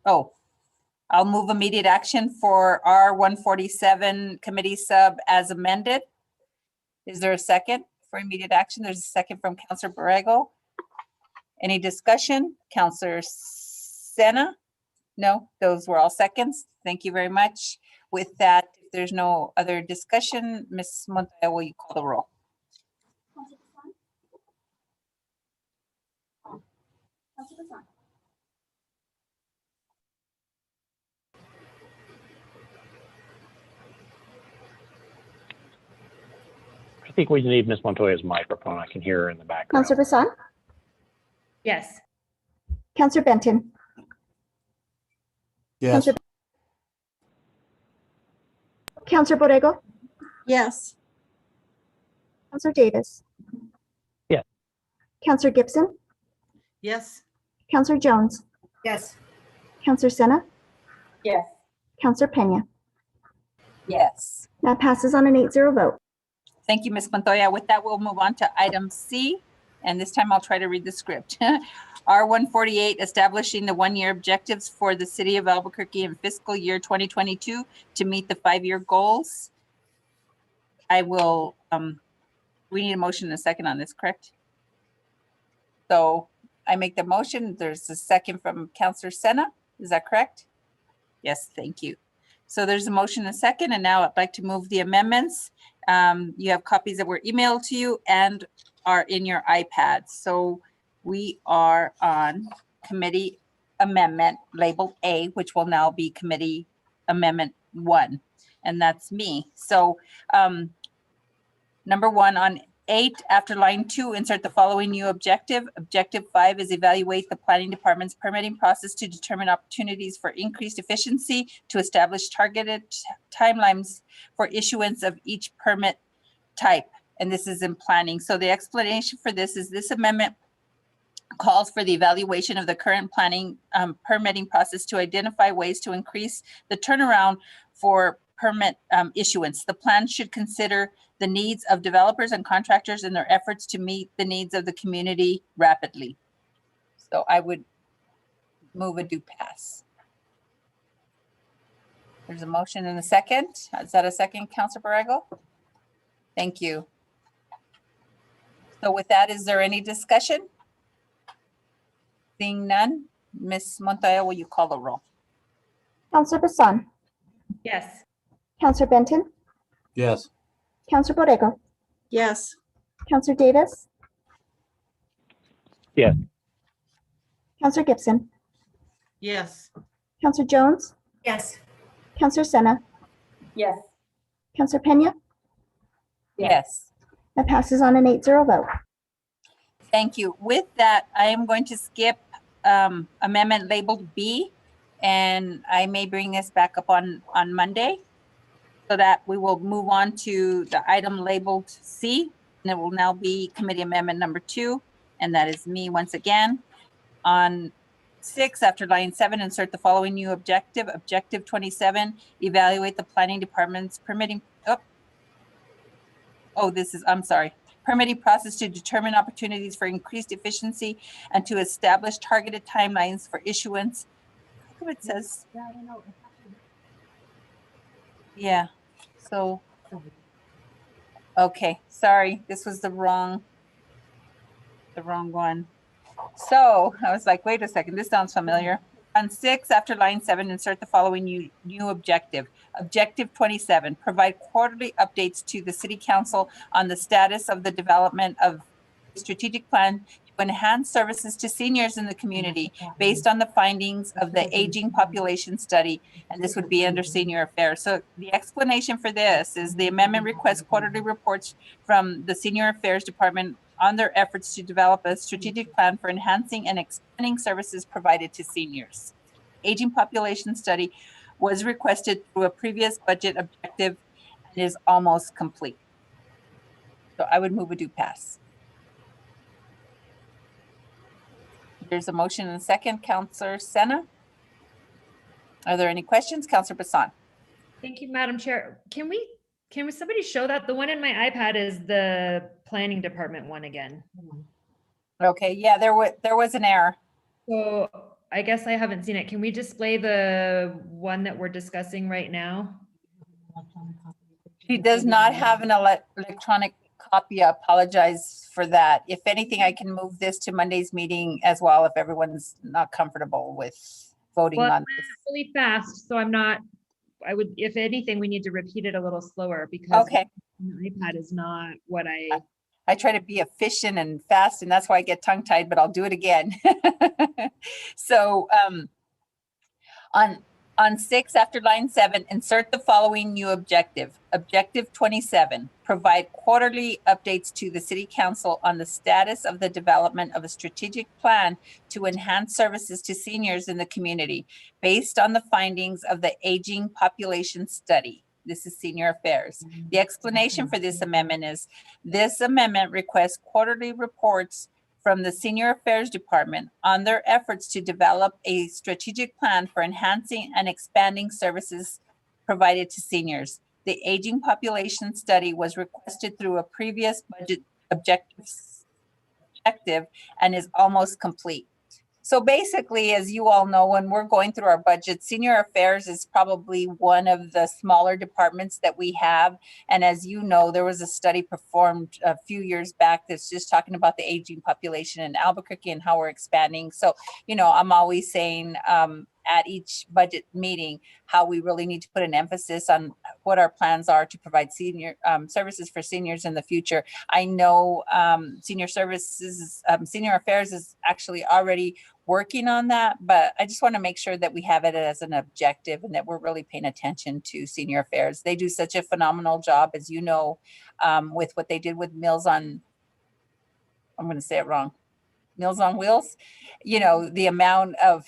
I'll move immediate action for R147 committee sub as amended. Is there a second for immediate action? There's a second from Counselor Borrego. Any discussion? Counselor Sena? No, those were all seconds. Thank you very much. With that, if there's no other discussion, Ms. Montoya, will you call the roll?
I think we need Ms. Montoya's microphone. I can hear her in the background.
Counselor Bassan,
Yes.
Counselor Benton,
Yes.
Counselor Borrego,
Yes.
Counselor Davis.
Yes.
Counselor Gibson,
Yes.
Counselor Jones,
Yes.
Counselor Sena,
Yes.
Counselor Pena.
Yes.
That passes on an 8-0 vote.
Thank you, Ms. Montoya. With that, we'll move on to item C, and this time I'll try to read the script. R148, establishing the 1-year objectives for the city of Albuquerque in fiscal year 2022 to meet the 5-year goals. I will, we need a motion and a second on this, correct? So I make the motion. There's a second from Counselor Sena. Is that correct? Yes, thank you. So there's a motion and a second, and now I'd like to move the amendments. You have copies that were emailed to you and are in your iPads. So we are on committee amendment labeled A, which will now be committee amendment 1, and that's me. So number 1 on 8, after line 2, insert the following new objective. Objective 5 is evaluate the planning department's permitting process to determine opportunities for increased efficiency, to establish targeted timelines for issuance of each permit type. And this is in planning. So the explanation for this is this amendment calls for the evaluation of the current planning permitting process to identify ways to increase the turnaround for permit issuance. The plan should consider the needs of developers and contractors in their efforts to meet the needs of the community rapidly. So I would move a do pass. There's a motion and a second. Is that a second, Councilor Borrego? Thank you. So with that, is there any discussion? Seeing none, Ms. Montoya, will you call the roll?
Counselor Bassan,
Yes.
Counselor Benton,
Yes.
Counselor Borrego,
Yes.
Counselor Davis.
Yes.
Counselor Gibson,
Yes.
Counselor Jones,
Yes.
Counselor Senna,
Yes.
Counselor Pena.
Yes.
That passes on an 8-0 vote.
Thank you. With that, I am going to skip amendment labeled B, and I may bring this back up on Monday so that we will move on to the item labeled C, and it will now be committee amendment number 2, and that is me once again. On 6, after line 7, insert the following new objective. Objective 27, evaluate the planning department's permitting, permitting process to determine opportunities for increased efficiency and to establish targeted timelines for issuance. How come it says? Yeah, so, okay, sorry, this was the wrong one. So I was like, wait a second, this sounds familiar. On 6, after line 7, insert the following new objective. Objective 27, provide quarterly updates to the City Council on the status of the development of a strategic plan to enhance services to seniors in the community based on the findings of the aging population study. And this would be under senior affairs. So the explanation for this is the amendment requests quarterly reports from the senior affairs department on their efforts to develop a strategic plan for enhancing and expanding services provided to seniors. Aging population study was requested through a previous budget objective and is almost complete. So I would move a do pass. There's a motion and a second. Councilor Senna. Are there any questions? Councilor Bassan.
Thank you, Madam Chair. Can somebody show that? The one in my iPad is the planning department one again.
Okay, yeah, there was an error.
So I guess I haven't seen it. Can we display the one that we're discussing right now?
She does not have an electronic copy. I apologize for that. If anything, I can move this to Monday's meeting as well if everyone's not comfortable with voting
Well,
on
it's really fast, so if anything, we need to repeat it a little slower because
Okay.
the iPad is not what
I try to be efficient and fast, and that's why I get tongue-tied, but I'll do it again. So on 6, after line 7, insert the following new objective. Objective 27, provide quarterly updates to the City Council on the status of the development of a strategic plan to enhance services to seniors in the community based on the findings of the aging population study. This is senior affairs. The explanation for this amendment is this amendment requests quarterly reports from the Senior Affairs Department on their efforts to develop a strategic plan for enhancing and expanding services provided to seniors. The aging population study was requested through a previous budget objective and is almost complete. So basically, as you all know, when we're going through our budget, Senior Affairs is probably one of the smaller departments that we have. And as you know, there was a study performed a few years back that's just talking about the aging population in Albuquerque and how we're expanding. So, I'm always saying, at each budget meeting, how we really need to put an emphasis on what our plans are to provide senior services for seniors in the future. I know Senior Services, Senior Affairs is actually already working on that, but I just want to make sure that we have it as an objective and that we're really paying attention to Senior Affairs. They do such a phenomenal job, as you know, with what they did with Meals on, I'm going to say it wrong, Meals on Wheels. You know, the amount of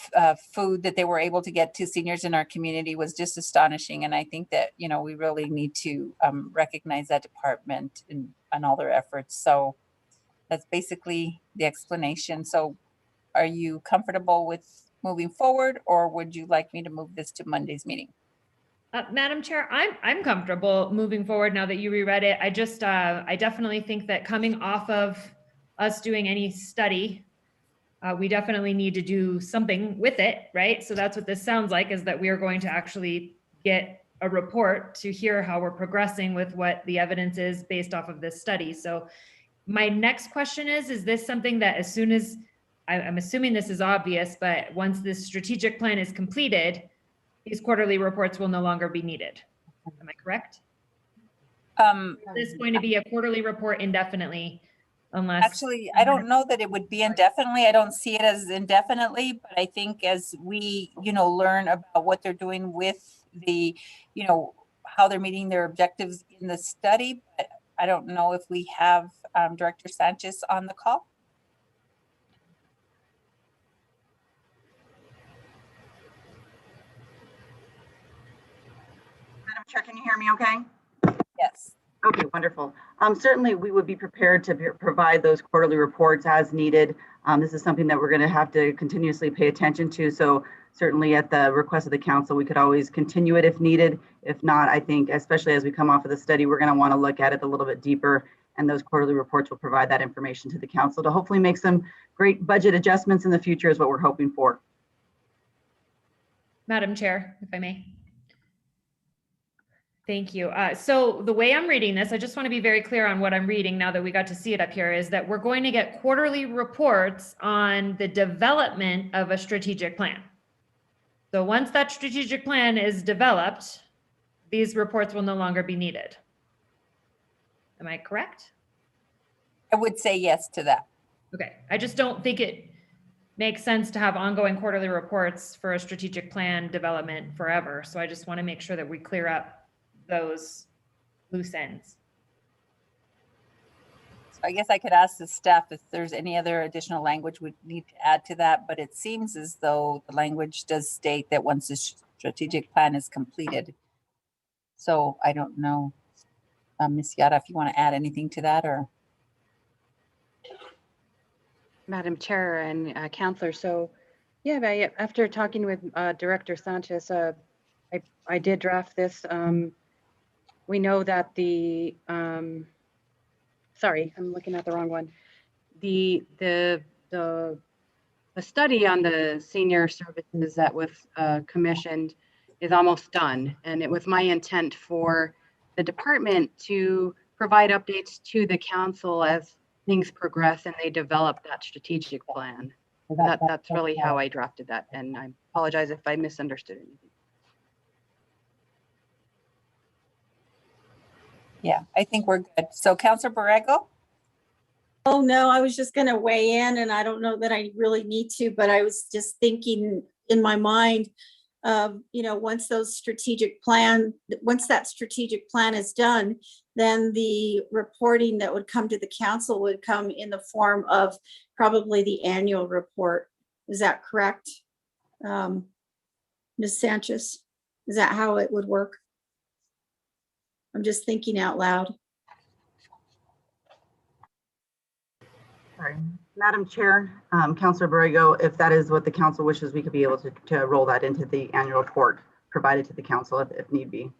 food that they were able to get to seniors in our community was just astonishing. And I think that, you know, we really need to recognize that department and all their efforts. So that's basically the explanation. So are you comfortable with moving forward, or would you like me to move this to Monday's meeting?
Madam Chair, I'm comfortable moving forward now that you reread it. I just, I definitely think that coming off of us doing any study, we definitely need to do something with it, right? So that's what this sounds like, is that we are going to actually get a report to hear how we're progressing with what the evidence is based off of this study. So my next question is this something that as soon as, I'm assuming this is obvious, but once this strategic plan is completed, these quarterly reports will no longer be needed. Am I correct? Is this going to be a quarterly report indefinitely? Unless
actually, I don't know that it would be indefinitely. I don't see it as indefinitely, but I think as we, you know, learn about what they're doing with the, you know, how they're meeting their objectives in the study, but I don't know if we have Director Sanchez on the call.
Madam Chair, can you hear me okay?
Yes.
Okay, wonderful. Certainly, we would be prepared to provide those quarterly reports as needed. This is something that we're going to have to continuously pay attention to. So certainly at the request of the council, we could always continue it if needed. If not, I think, especially as we come off of the study, we're going to want to look at it a little bit deeper. And those quarterly reports will provide that information to the council to hopefully make some great budget adjustments in the future is what we're hoping for.
Madam Chair, if I may. Thank you. So the way I'm reading this, I just want to be very clear on what I'm reading now that we got to see it up here, is that we're going to get quarterly reports on the development of a strategic plan. So once that strategic plan is developed, these reports will no longer be needed. Am I correct?
I would say yes to that.
Okay. I just don't think it makes sense to have ongoing quarterly reports for a strategic plan development forever. So I just want to make sure that we clear up those loose ends.
So I guess I could ask the staff if there's any other additional language we need to add to that, but it seems as though the language does state that once the strategic plan is completed. So I don't know, Ms. Yara, if you want to add anything to that, or?
Madam Chair and Councillor, so yeah, after talking with Director Sanchez, I did draft this. We know that the, sorry, I'm looking at the wrong one. The study on the senior services that was commissioned is almost done. And it was my intent for the department to provide updates to the council as things progress and they develop that strategic plan. That's really how I drafted that. And I apologize if I misunderstood anything.
Yeah, I think we're good. So Councilor Borrego?
Oh, no, I was just going to weigh in, and I don't know that I really need to, but I was just thinking in my mind of, you know, once that strategic plan is done, then the reporting that would come to the council would come in the form of probably the annual report. Is that correct? Ms. Sanchez, is that how it would work? I'm just thinking out loud.
Sorry. Madam Chair, Councilor Borrego, if that is what the council wishes, we could be able to roll that into the annual report provided to the council if need be.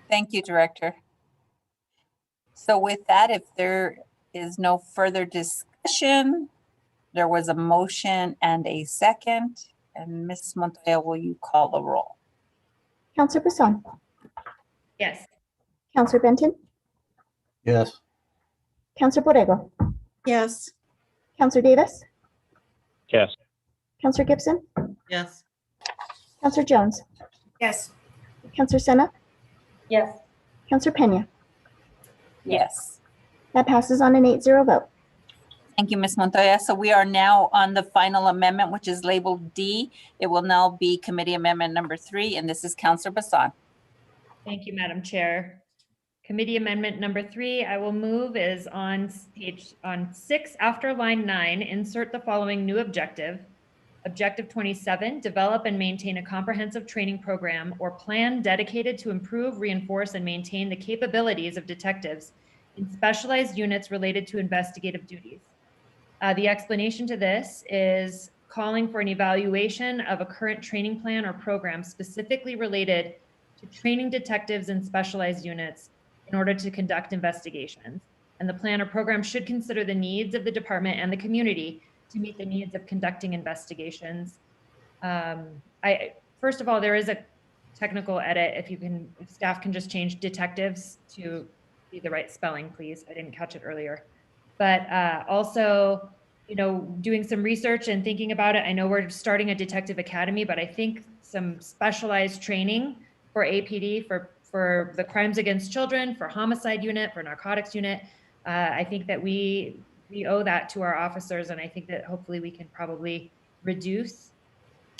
Thank you, Director. So with that, if there is no further discussion, there was a motion and a second. And Ms. Montoya, will you call the roll?
Councillor Brisson.
Yes.
Councillor Benton.
Yes.
Councillor Borrego.
Yes.
Councillor Davis.
Yes.
Counselor Gibson,
Yes.
Counselor Jones,
Yes.
Counselor Sena,
Yes.
Counselor Pena.
Yes.
That passes on an 8-0 vote.
Thank you, Ms. Montoya. So we are now on the final amendment, which is labeled D. It will now be committee amendment number 3, and this is Counselor Bassan.
Thank you, Madam Chair. Committee amendment number 3, I will move is on page 6 after line 9, insert the following new objective. Objective 27, develop and maintain a comprehensive training program or plan dedicated to improve, reinforce, and maintain the capabilities of detectives in specialized units related to investigative duties. The explanation to this is calling for an evaluation of a current training plan or program specifically related to training detectives in specialized units in order to conduct investigations. And the plan or program should consider the needs of the department and the community to meet the needs of conducting investigations. First of all, there is a technical edit. If staff can just change detectives to be the right spelling, please. I didn't catch it earlier. But also, doing some research and thinking about it, I know we're starting a detective academy, but I think some specialized training for APD, for the crimes against children, for homicide unit, for narcotics unit, I think that we owe that to our officers, and I think that hopefully we can probably reduce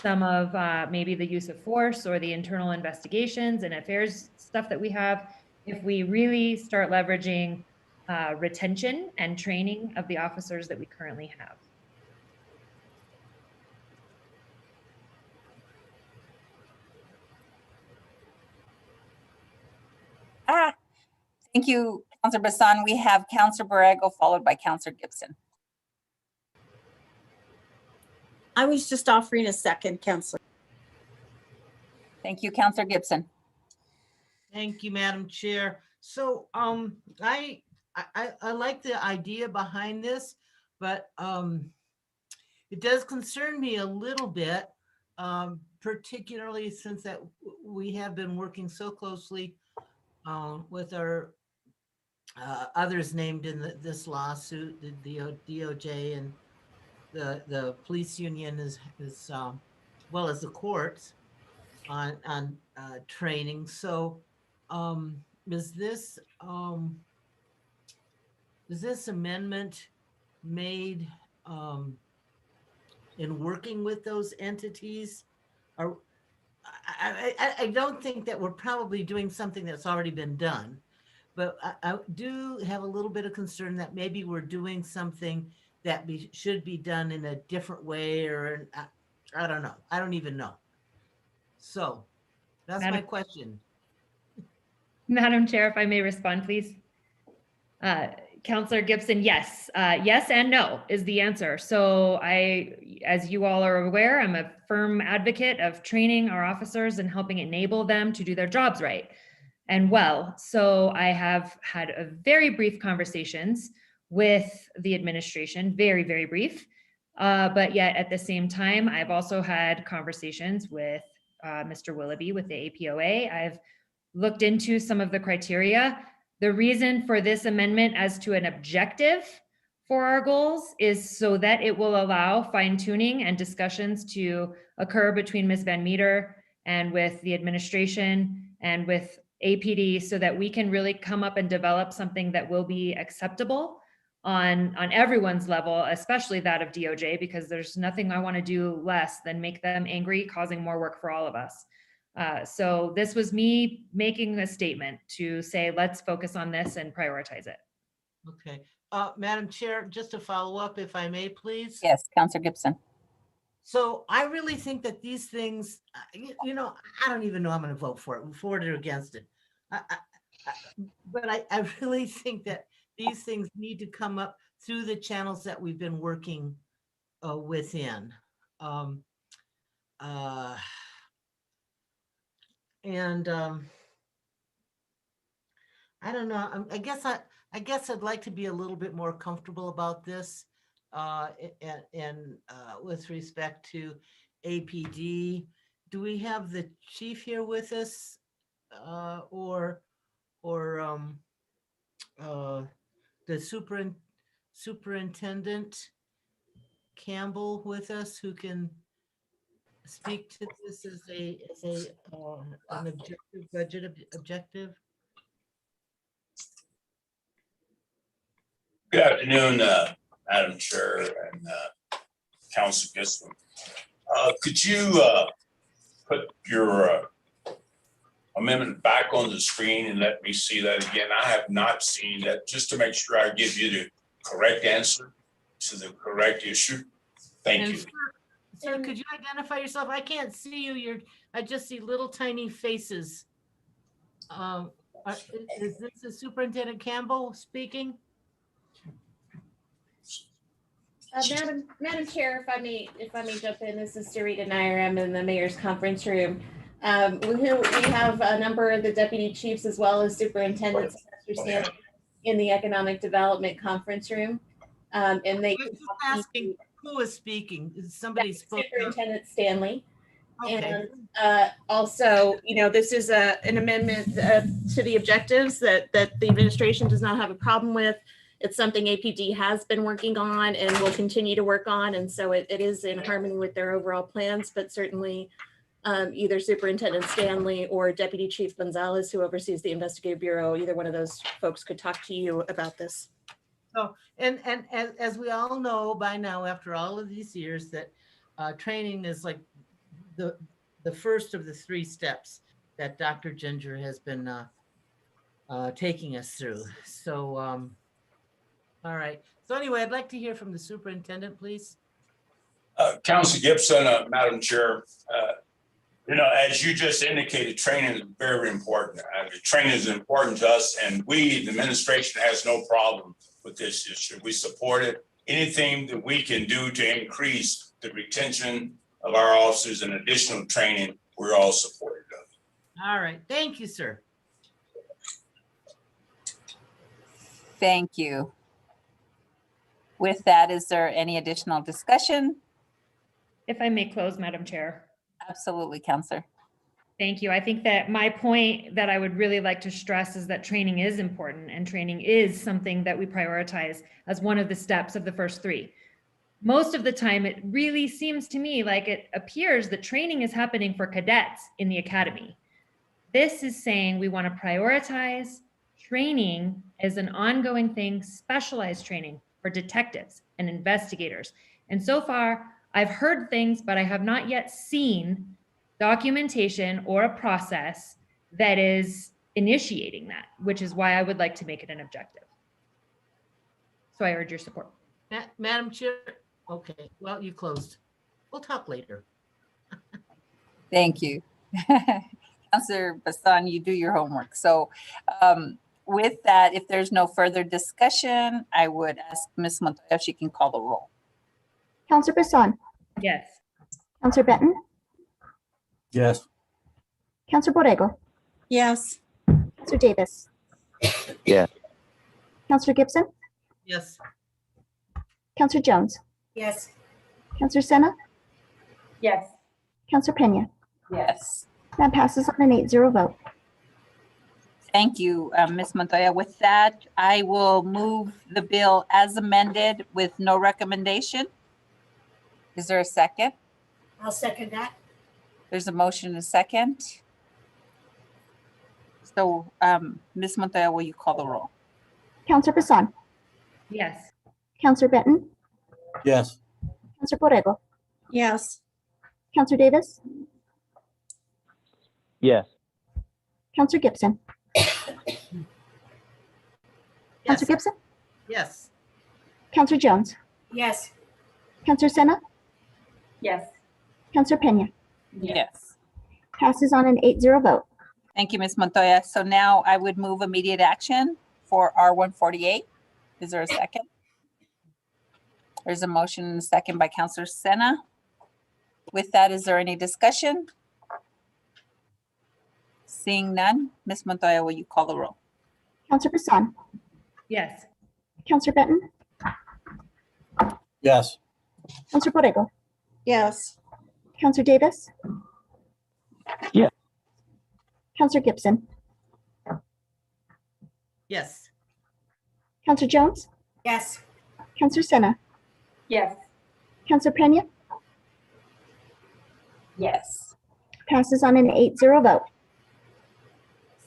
some of maybe the use of force or the internal investigations and affairs stuff that we have if we really start leveraging retention and training of the officers that we currently have.
Thank you, Counselor Bassan. We have Counselor Borrego followed by Counselor Gibson.
I was just offering a second, Counselor.
Thank you, Counselor Gibson.
Thank you, Madam Chair. So I like the idea behind this, but it does concern me a little bit, particularly since that we have been working so closely with our others named in this lawsuit, the DOJ and the police union as well as the courts on training. So is this amendment made in working with those entities? Or I don't think that we're probably doing something that's already been done, but I do have a little bit of concern that maybe we're doing something that should be done in a different way, or I don't know. I don't even know. So that's my question.
Madam Chair, if I may respond, please. Counselor Gibson, yes. Yes and no is the answer. So as you all are aware, I'm a firm advocate of training our officers and helping enable them to do their jobs right and well. So I have had a very brief conversations with the administration, very, very brief. But yet at the same time, I've also had conversations with Mr. Willoughby with the APOA. I've looked into some of the criteria. The reason for this amendment as to an objective for our goals is so that it will allow fine tuning and discussions to occur between Ms. Van Meter and with the administration and with APD so that we can really come up and develop something that will be acceptable on everyone's level, especially that of DOJ, because there's nothing I want to do less than make them angry, causing more work for all of us. So this was me making a statement to say, let's focus on this and prioritize it.
Okay. Madam Chair, just to follow up, if I may, please.
Yes, Counselor Gibson.
So I really think that these things, I don't even know I'm going to vote for it or against it. But I really think that these things need to come up through the channels that we've been working within. I don't know. I guess I'd like to be a little bit more comfortable about this, and with respect to APD. Do we have the chief here with us, or the superintendent? Campbell with us who can speak to this as an objective, objective?
Good afternoon, Madam Chair and Council Gissman. Could you put your amendment back on the screen and let me see that again? I have not seen that, just to make sure I give you the correct answer to the correct issue. Thank
And
you.
Sir, could you identify yourself? I can't see you. I just see little tiny faces. Is this the Superintendent Campbell speaking?
Madam Chair, if I may jump in, this is Sarita Nair. I'm in the mayor's conference room. We have a number of the deputy chiefs as well as superintendents in the economic development conference room. And they
I'm just asking who is speaking. Is somebody spoke?
Superintendent Stanley.
Okay.
And also, this is an amendment to the objectives that the administration does not have a problem with. It's something APD has been working on and will continue to work on. And so it is in harmony with their overall plans, but certainly either Superintendent Stanley or Deputy Chief Gonzalez, who oversees the Investigative Bureau, either one of those folks could talk to you about this.
So, and as we all know by now, after all of these years, that training is like the first of the 3 steps that Dr. Ginger has been taking us through. So, all right. So anyway, I'd like to hear from the superintendent, please.
Council Gibson, Madam Chair, as you just indicated, training is very important. Training is important to us, and we, the administration, has no problem with this issue. We support it. Anything that we can do to increase the retention of our officers and additional training, we're all supportive of.
All right. Thank you, sir.
Thank you. With that, is there any additional discussion?
If I may close, Madam Chair.
Absolutely, Counselor.
Thank you. I think that my point that I would really like to stress is that training is important, and training is something that we prioritize as one of the steps of the first 3. Most of the time, it really seems to me like it appears that training is happening for cadets in the academy. This is saying we want to prioritize training as an ongoing thing, specialized training for detectives and investigators. And so far, I've heard things, but I have not yet seen documentation or a process that is initiating that, which is why I would like to make it an objective. So I urge your support.
Madam Chair. Okay, well, you closed. We'll talk later.
Thank you. Counselor Bassan, you do your homework. So with that, if there's no further discussion, I would ask Ms. Montoya if she can call the roll.
Counselor Bassan,
Yes.
Counselor Benton,
Yes.
Counselor Borrego,
Yes.
Counselor Davis,
Yeah.
Counselor Gibson,
Yes.
Counselor Jones,
Yes.
Counselor Sena,
Yes.
Counselor Pena.
Yes.
That passes on an 8-0 vote.
Thank you, Ms. Montoya. With that, I will move the bill as amended with no recommendation. Is there a second?
I'll second that.
There's a motion and a second. So, Ms. Montoya, will you call the roll?
Counselor Bassan,
Yes.
Counselor Benton,
Yes.
Counselor Borrego,
Yes.
Counselor Davis,
Yes.
Counselor Gibson,
Yes.
Counselor Gibson,
Yes.
Counselor Jones,
Yes.
Counselor Sena,
Yes.
Counselor Pena.
Yes.
Passes on an 8-0 vote.
Thank you, Ms. Montoya. So now I would move immediate action for R148. Is there a second? There's a motion and a second by Counselor Sena. With that, is there any discussion? Seeing none, Ms. Montoya, will you call the roll?
Counselor Bassan,
Yes.
Counselor Benton,
Yes.
Counselor Borrego,
Yes.
Counselor Davis,
Yeah.
Counselor Gibson,
Yes.
Counselor Jones,
Yes.
Counselor Sena,
Yes.
Counselor Pena?
Yes.
Passes on an 8-0 vote.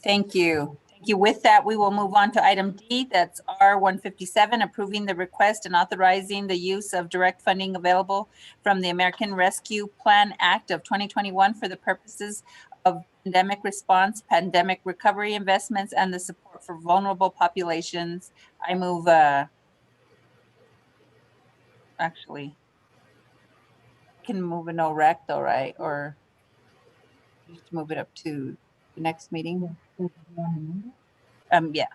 Thank you. Thank you. With that, we will move on to item D. That's R157, approving the request and authorizing the use of direct funding available from the American Rescue Plan Act of 2021 for the purposes of pandemic response, pandemic recovery investments, and the support for vulnerable populations. I move, actually, I can move a no rec though, right? Or just move it up to the next meeting? Yeah.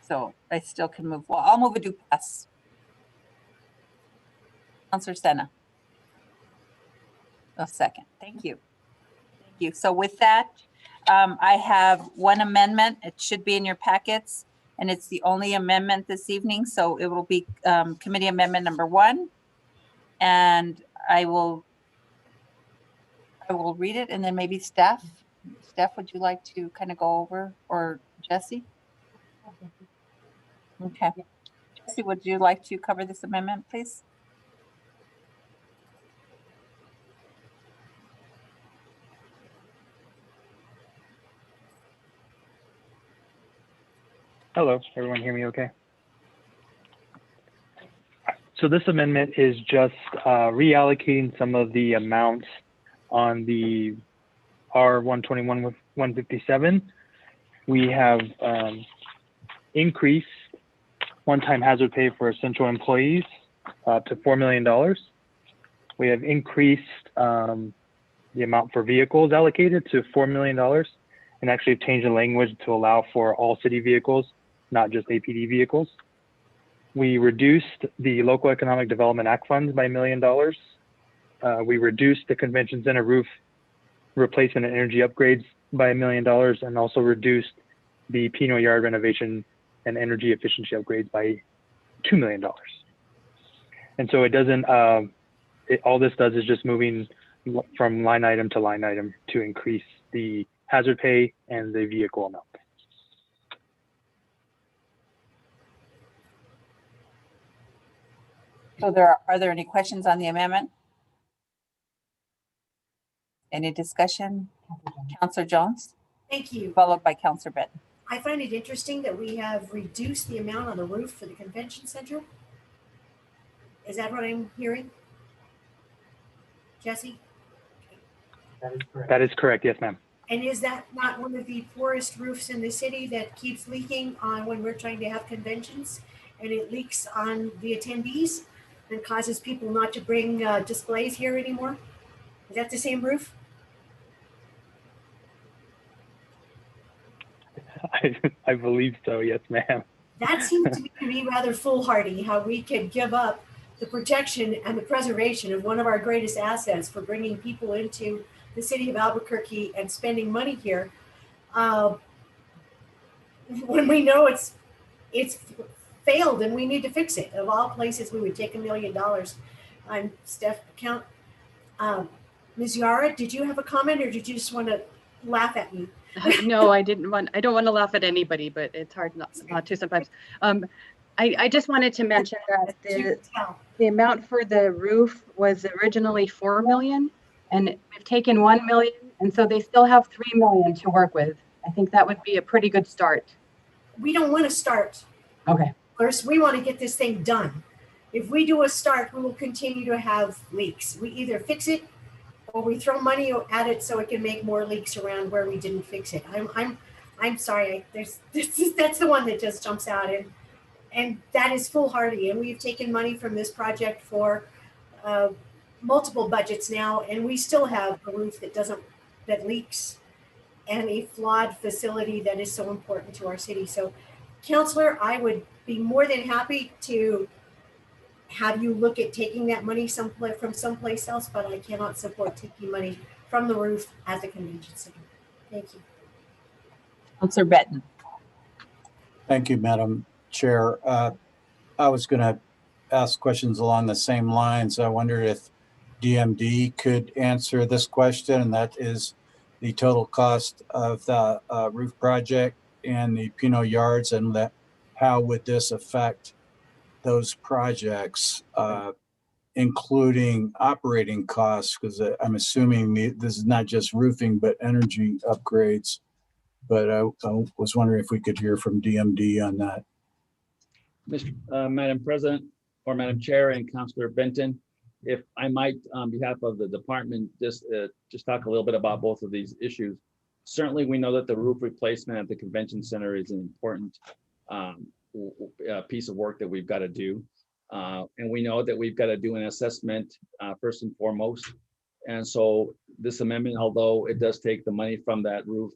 So I still can move. Well, I'll move a do pass. Counselor Sena. A second. Thank you. Thank you. So with that, I have one amendment. It should be in your packets, and it's the only amendment this evening. So it will be committee amendment number 1, and I will read it, and then maybe staff. Steph, would you like to kind of go over, or Jesse? Okay. Jesse, would you like to cover this amendment, please?
Hello, everyone hear me okay? So this amendment is just reallocating some of the amounts on the R121 157. We have increased one-time hazard pay for essential employees to $4 million. We have increased the amount for vehicles allocated to $4 million, and actually changed the language to allow for all city vehicles, not just APD vehicles. We reduced the Local Economic Development Act funds by $1 million. We reduced the convention center roof replacement and energy upgrades by $1 million, and also reduced the Pino Yard renovation and energy efficiency upgrades by $2 million. And so it doesn't, all this does is just moving from line item to line item to increase the hazard pay and the vehicle amount.
So are there any questions on the amendment? Any discussion? Counselor Jones?
Thank you.
Followed by Counselor Benton.
I find it interesting that we have reduced the amount on the roof for the convention center. Is that what I'm hearing? Jesse?
That is correct, yes, ma'am.
And is that not one of the poorest roofs in the city that keeps leaking on when we're trying to have conventions, and it leaks on the attendees and causes people not to bring displays here anymore? Is that the same roof?
I believe so, yes, ma'am.
That seems to me rather foolhardy, how we could give up the protection and the preservation of one of our greatest assets for bringing people into the city of Albuquerque and spending money here, when we know it's failed and we need to fix it. Of all places, we would take $1 million. I'm Steph Count. Ms. Yara, did you have a comment, or did you just want to laugh at me?
No, I don't want to laugh at anybody, but it's hard not to sometimes. I just wanted to mention that the amount for the roof was originally 4 million, and we've taken 1 million, and so they still have 3 million to work with. I think that would be a pretty good start.
We don't want to start.
Okay.
First, we want to get this thing done. If we do a start, we will continue to have leaks. We either fix it or we throw money at it so it can make more leaks around where we didn't fix it. I'm sorry. That's the one that just jumps out, and that is foolhardy. And we've taken money from this project for multiple budgets now, and we still have a roof that leaks, and a flawed facility that is so important to our city. So, Counselor, I would be more than happy to have you look at taking that money from someplace else, but I cannot support taking money from the roof at the convention center. Thank you.
Counselor Benton.
Thank you, Madam Chair. I was going to ask questions along the same lines. I wondered if DMD could answer this question, and that is the total cost of the roof project and the Pino Yards, and how would this affect those projects including operating costs, because I'm assuming this is not just roofing, but energy upgrades. But I was wondering if we could hear from DMD on that.
Madam President or Madam Chair and Councilor Benton, if I might, on behalf of the department, just talk a little bit about both of these issues. Certainly, we know that the roof replacement at the convention center is an important piece of work that we've got to do. And we know that we've got to do an assessment first and foremost. And so this amendment, although it does take the money from that roof,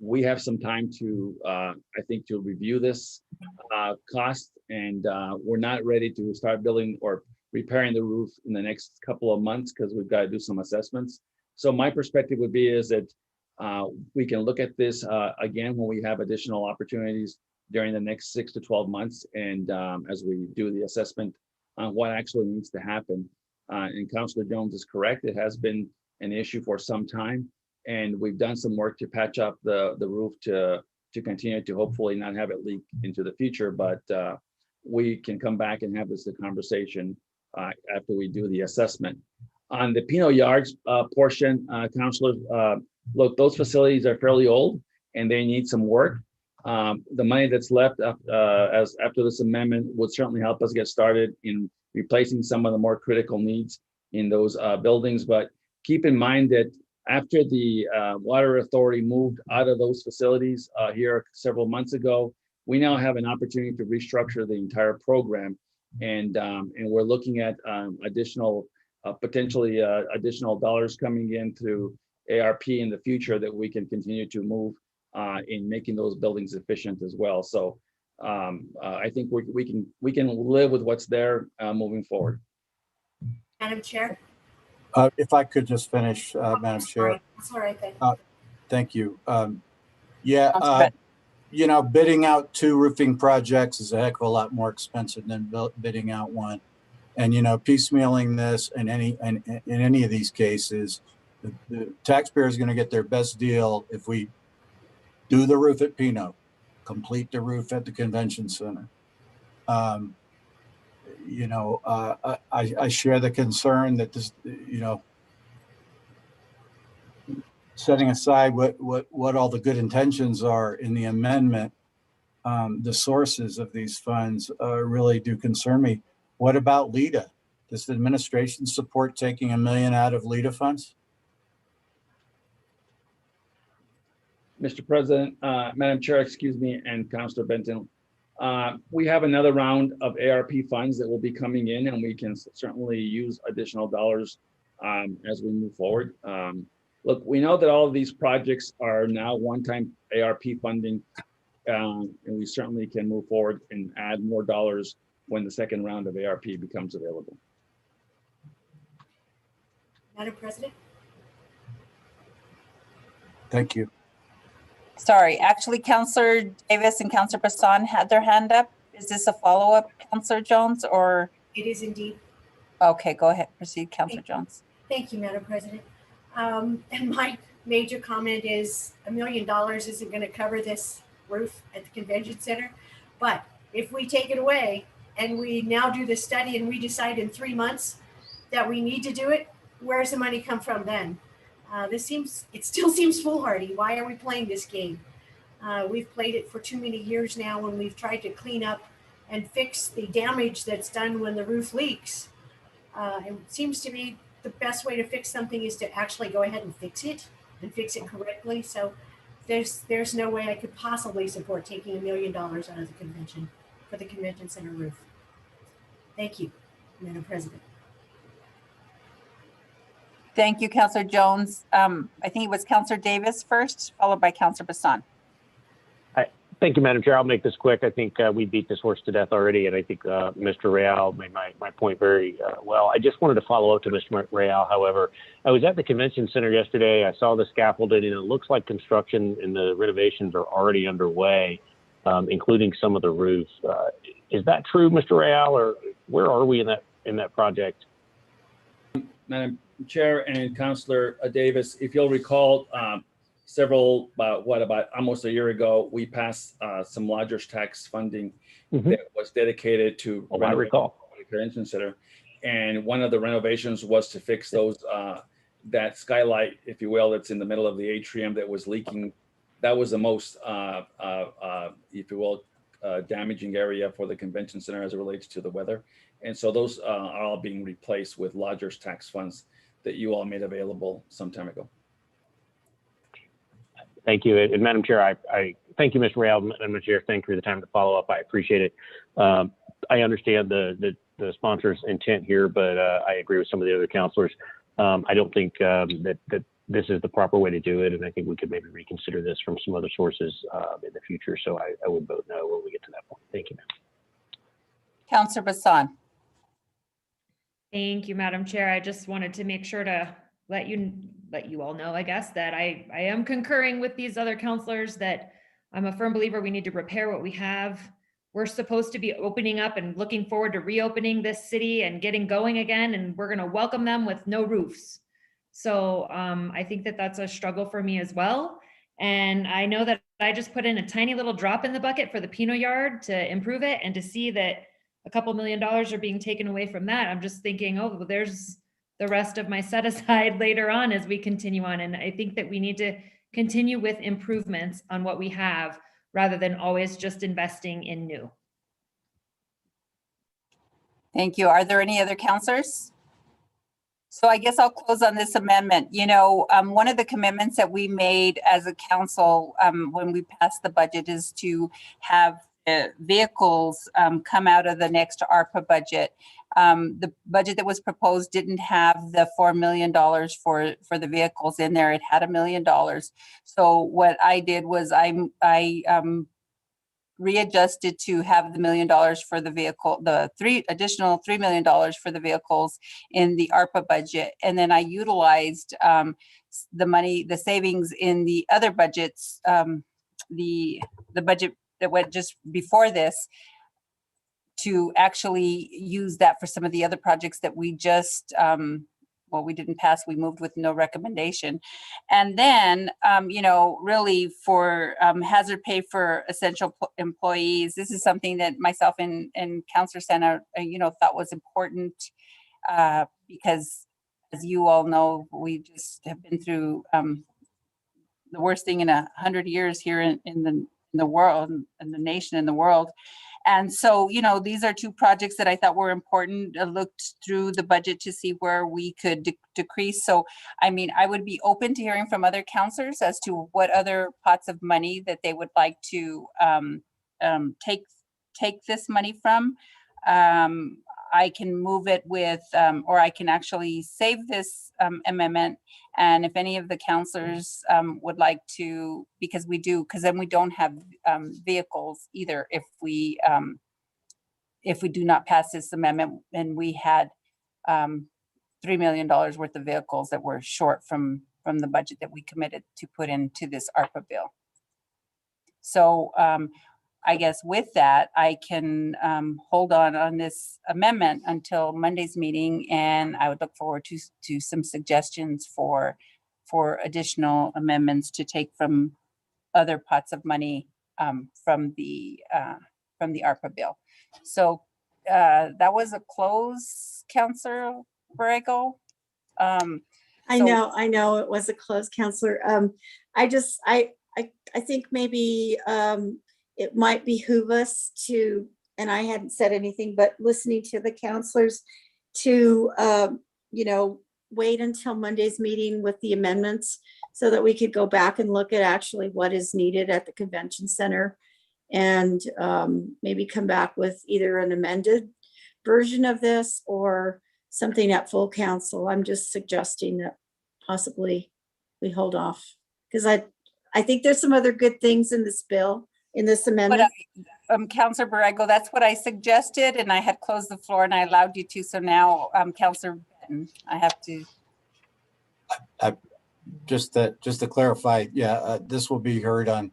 we have some time to, I think, to review this cost. And we're not ready to start building or repairing the roof in the next couple of months because we've got to do some assessments. So my perspective would be is that we can look at this again when we have additional opportunities during the next 6 to 12 months. And as we do the assessment on what actually needs to happen. And Councilor Jones is correct. It has been an issue for some time. And we've done some work to patch up the roof to continue to hopefully not have it leak into the future. But we can come back and have this conversation after we do the assessment. On the Pino Yards portion, councilors, look, those facilities are fairly old and they need some work. The money that's left after this amendment would certainly help us get started in replacing some of the more critical needs in those buildings. But keep in mind that after the Water Authority moved out of those facilities here several months ago, we now have an opportunity to restructure the entire program. And we're looking at potentially additional dollars coming in through ARP in the future that we can continue to move in making those buildings efficient as well. So I think we can live with what's there moving forward.
Madam Chair.
If I could just finish, Madam Chair.
That's all right then.
Thank you. You know, bidding out 2 roofing projects is a heck of a lot more expensive than bidding out 1. And, you know, piecemealing this in any of these cases, the taxpayer is going to get their best deal if we do the roof at Pino, complete the roof at the convention center. You know, I share the concern that this, you know, setting aside what all the good intentions are in the amendment, the sources of these funds really do concern me. What about LEDA? Does the administration support taking $1 million out of LEDA funds?
Mr. President, Madam Chair, excuse me, and Councilor Benton, we have another round of ARP funds that will be coming in, and we can certainly use additional dollars as we move forward. Look, we know that all of these projects are now one-time ARP funding, and we certainly can move forward and add more dollars when the second round of ARP becomes available.
Madam President.
Thank you.
Sorry, actually, Councilor Davis and Councilor Bassan had their hand up. Is this a follow-up, Councilor Jones, or?
It is indeed.
Okay, go ahead. Proceed, Councilor Jones.
Thank you, Madam President. And my major comment is $1 million isn't going to cover this roof at the convention center. But if we take it away and we now do the study and we decide in 3 months that we need to do it, where's the money come from then? It still seems foolhardy. Why are we playing this game? We've played it for too many years now when we've tried to clean up and fix the damage that's done when the roof leaks. It seems to me the best way to fix something is to actually go ahead and fix it correctly. So there's no way I could possibly support taking $1 million out of the convention for the convention center roof. Thank you, Madam President.
Thank you, Councilor Jones. I think it was Councilor Davis first, followed by Councilor Bassan.
Thank you, Madam Chair. I'll make this quick. I think we beat this horse to death already, and I think Mr. Real made my point very well. I just wanted to follow up to Mr. Real. However, I was at the convention center yesterday. I saw the scaffolding, and it looks like construction and the renovations are already underway, including some of the roofs. Is that true, Mr. Real, or where are we in that project?
Madam Chair and Councilor Davis, if you'll recall, about almost a year ago, we passed some lodgers tax funding that was dedicated to
I recall
the convention center. And one of the renovations was to fix those, that skylight, if you will, that's in the middle of the atrium that was leaking. That was the most, if you will, damaging area for the convention center as it relates to the weather. And so those are all being replaced with lodgers tax funds that you all made available some time ago.
Thank you. And Madam Chair, I thank you, Mr. Real. Madam Chair, thank you for the time to follow up. I appreciate it. I understand the sponsor's intent here, but I agree with some of the other counselors. I don't think that this is the proper way to do it, and I think we could maybe reconsider this from some other sources in the future. So I would vote no when we get to that point. Thank you, ma'am.
Counselor Bassan.
Thank you, Madam Chair. I just wanted to make sure to let you all know, I guess, that I am concurring with these other counselors that I'm a firm believer we need to repair what we have. We're supposed to be opening up and looking forward to reopening this city and getting going again, and we're going to welcome them with no roofs. So I think that that's a struggle for me as well. And I know that I just put in a tiny little drop in the bucket for the Pinot Yard to improve it, and to see that a couple $1 million are being taken away from that, I'm just thinking, oh, well, there's the rest of my set aside later on as we continue on. And I think that we need to continue with improvements on what we have rather than always just investing in new.
Thank you. Are there any other counselors? So I guess I'll close on this amendment. You know, one of the commitments that we made as a council when we passed the budget is to have vehicles come out of the next ARPA budget. The budget that was proposed didn't have the $4 million for the vehicles in there. It had $1 million. So what I did was I readjusted to have the $1 million for the vehicle, the additional $3 million for the vehicles in the ARPA budget. And then I utilized the money, the savings in the other budgets, the budget that went just before this, to actually use that for some of the other projects that we just, well, we didn't pass, we moved with no recommendation. And then, you know, really for hazard pay for essential employees, this is something that myself and Councilor Sena, you know, thought was important because, as you all know, we just have been through the worst thing in 100 years here in the world, and the nation and the world. And so, you know, these are two projects that I thought were important. I looked through the budget to see where we could decrease. So, I mean, I would be open to hearing from other counselors as to what other pots of money that they would like to take this money from. I can move it with, or I can actually save this amendment. And if any of the counselors would like to, because then we don't have vehicles either if we do not pass this amendment, and we had $3 million worth of vehicles that were short from the budget that we committed to put into this ARPA bill. So I guess with that, I can hold on this amendment until Monday's meeting, and I would look forward to some suggestions for additional amendments to take from other pots of money from the ARPA bill. So that was a close, Councilor Borrego.
I know it was a close, Councilor. I think maybe it might behoove us to, and I hadn't said anything, but listening to the counselors to, you know, wait until Monday's meeting with the amendments so that we could go back and look at actually what is needed at the convention center, and maybe come back with either an amended version of this or something at full council. I'm just suggesting that possibly we hold off, because I think there's some other good things in this bill, in this amendment.
But Councilor Borrego, that's what I suggested, and I had closed the floor and I allowed you to. So now, Councilor Benton, I have to.
Just to clarify, yeah, this will be heard on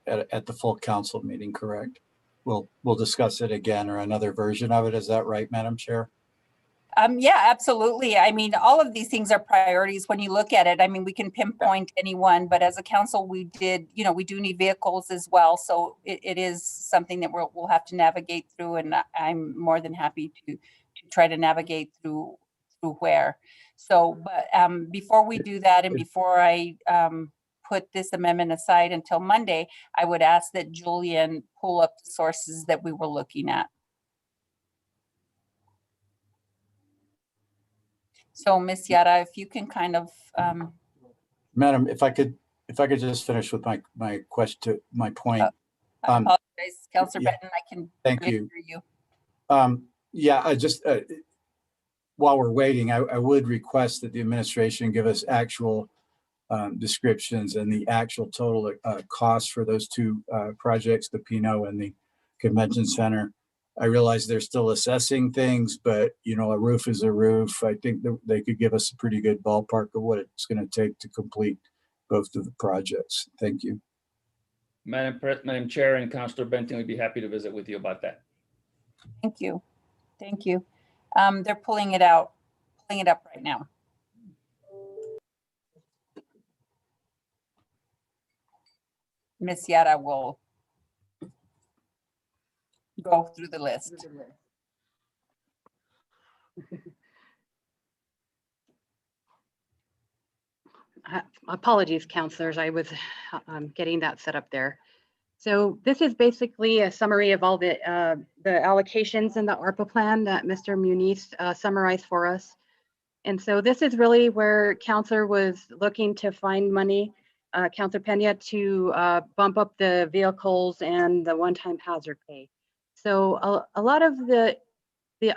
at the full council meeting, correct? We'll discuss it again, or another version of it. Is that right, Madam Chair?
Yeah, absolutely. I mean, all of these things are priorities when you look at it. I mean, we can pinpoint any one, but as a council, we do need vehicles as well. So it is something that we'll have to navigate through, and I'm more than happy to try to navigate through where. So, but before we do that, and before I put this amendment aside until Monday, I would ask that Julian pull up the sources that we were looking at. So Ms. Yara, if you can kind of,
Madam, if I could just finish with my question, my point.
I apologize, Councilor
yeah,
Benton, I can
thank
hear
you.
you.
Yeah, I just, while we're waiting, I would request that the administration give us actual descriptions and the actual total cost for those two projects, the Pino and the Convention Center. I realize they're still assessing things, but you know, a roof is a roof. I think that they could give us a pretty good ballpark of what it's going to take to complete both of the projects. Thank you.
Madam Chair and Councilor Benton, we'd be happy to visit with you about that.
Thank you. Thank you. They're pulling it up right now. Ms. Yara will go through the list.
Apologies, counselors. I was getting that set up there. So this is basically a summary of all the allocations in the ARPA plan that Mr. Muniz summarized for us. And so this is really where Councilor was looking to find money, Councilor Pena, to bump up the vehicles and the one-time hazard pay. So a lot of the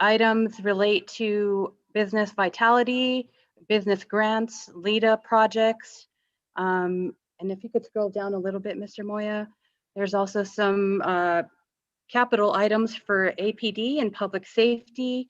items relate to business vitality, business grants, LEDA projects. And if you could scroll down a little bit, Mr. Moya, there's also some capital items for APD and public safety,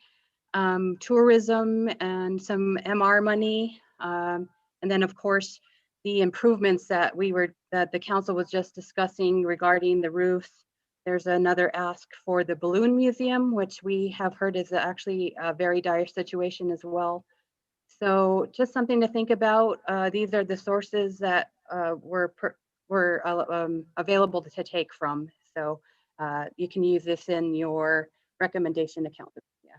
tourism, and some MR money. And then of course, the improvements that the council was just discussing regarding the roofs. There's another ask for the balloon museum, which we have heard is actually a very dire situation as well. So just something to think about. These are the sources that were available to take from. So you can use this in your recommendation account. Yeah.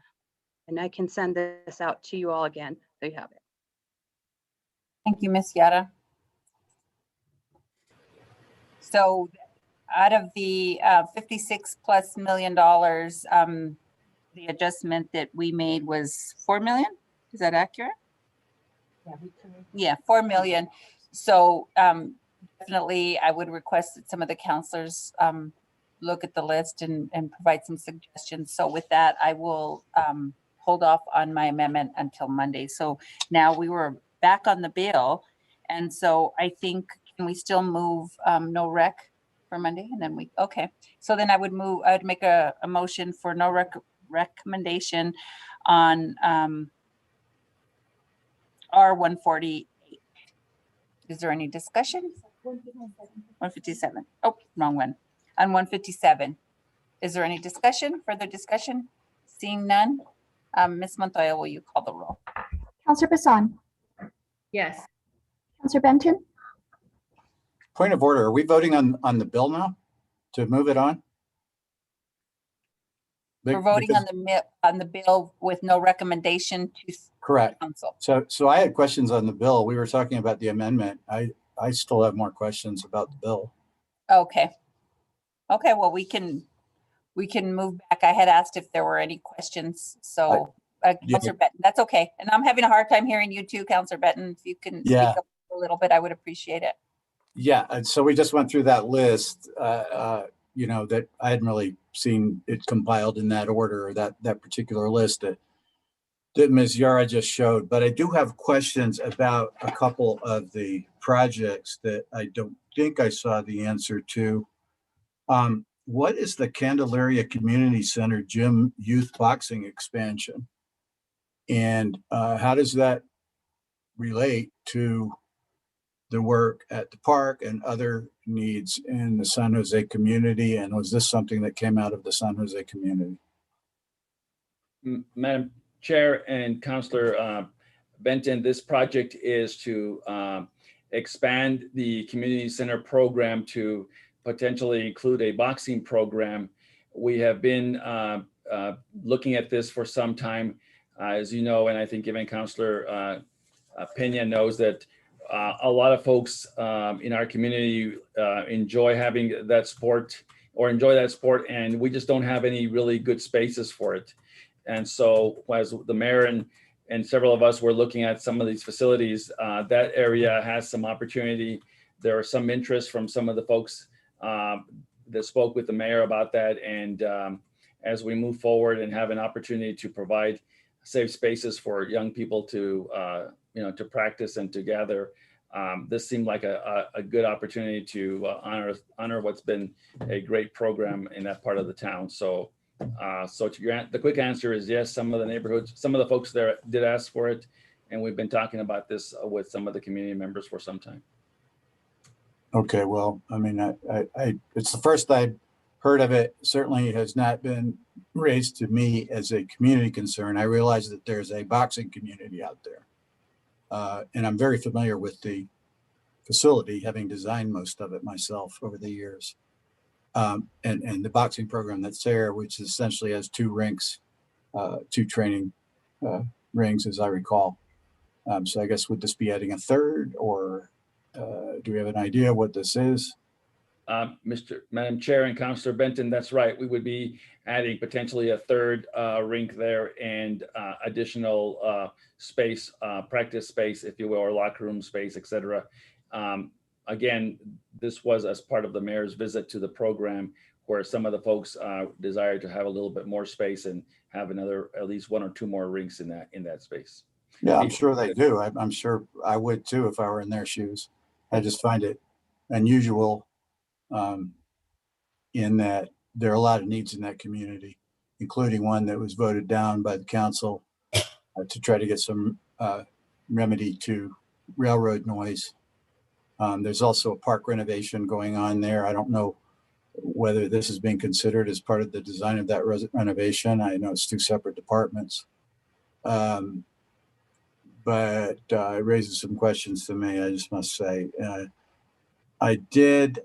And I can send this out to you all again, so you have it.
Thank you, Ms. Yara. So out of the $56+ million, the adjustment that we made was 4 million. Is that accurate? Yeah, 4 million. So definitely I would request that some of the counselors look at the list and provide some suggestions. So with that, I will hold off on my amendment until Monday. So now we were back on the bill. And so I think, can we still move no rec for Monday? And then okay. So then I would make a motion for no recommendation on R148. Is there any discussion? 157. Oh, wrong one. On 157. Is there any discussion, further discussion? Seeing none. Ms. Montoya, will you call the roll?
Counselor Bassan,
Yes.
Counselor Benton,
Point of order. Are we voting on the bill now to move it on?
We're voting on the bill with no recommendation to
Correct.
council.
So I had questions on the bill. We were talking about the amendment. I still have more questions about the bill.
Okay. Okay, well, we can move back. I had asked if there were any questions. So Councilor Benton, that's okay. And I'm having a hard time hearing you too, Councilor Benton. If you can speak up a little bit, I would appreciate it.
Yeah, and so we just went through that list, you know, that I hadn't really seen it compiled in that order, or that particular list that Ms. Yara just showed. But I do have questions about a couple of the projects that I don't think I saw the answer to. What is the Candelaria Community Center gym youth boxing expansion? And how does that relate to the work at the park and other needs in the San Jose community? And was this something that came out of the San Jose community?
Madam Chair and Councilor Benton, this project is to expand the community center program to potentially include a boxing program. We have been looking at this for some time, as you know, and I think even Councillor Pena knows that a lot of folks in our community enjoy having that sport and we just don't have any really good spaces for it. And so as the mayor and several of us were looking at some of these facilities, that area has some opportunity. There are some interest from some of the folks that spoke with the mayor about that. And as we move forward and have an opportunity to provide safe spaces for young people to, to practice and to gather, this seemed like a good opportunity to honor what's been a great program in that part of the town. So, the quick answer is yes. Some of the neighborhoods, some of the folks there did ask for it, and we've been talking about this with some of the community members for some time.
Okay, well, I mean, it's the first I'd heard of it. Certainly has not been raised to me as a community concern. I realize that there's a boxing community out there. And I'm very familiar with the facility, having designed most of it myself over the years. And the boxing program that's there, which essentially has 2 rinks, 2 training rings, as I recall. So I guess would this be adding a third, or do we have an idea what this is?
Madam Chair and Councillor Benton, that's right. We would be adding potentially a third rink there and additional space, practice space, if you will, or locker room space, et cetera. Again, this was as part of the mayor's visit to the program, where some of the folks desire to have a little bit more space and have at least 1 or 2 more rinks in that space.
Yeah, I'm sure they do. I'm sure I would too if I were in their shoes. I just find it unusual in that there are a lot of needs in that community, including one that was voted down by the council to try to get some remedy to railroad noise. There's also a park renovation going on there. I don't know whether this is being considered as part of the design of that renovation. I know it's 2 separate departments. But it raises some questions to me, I just must say. I did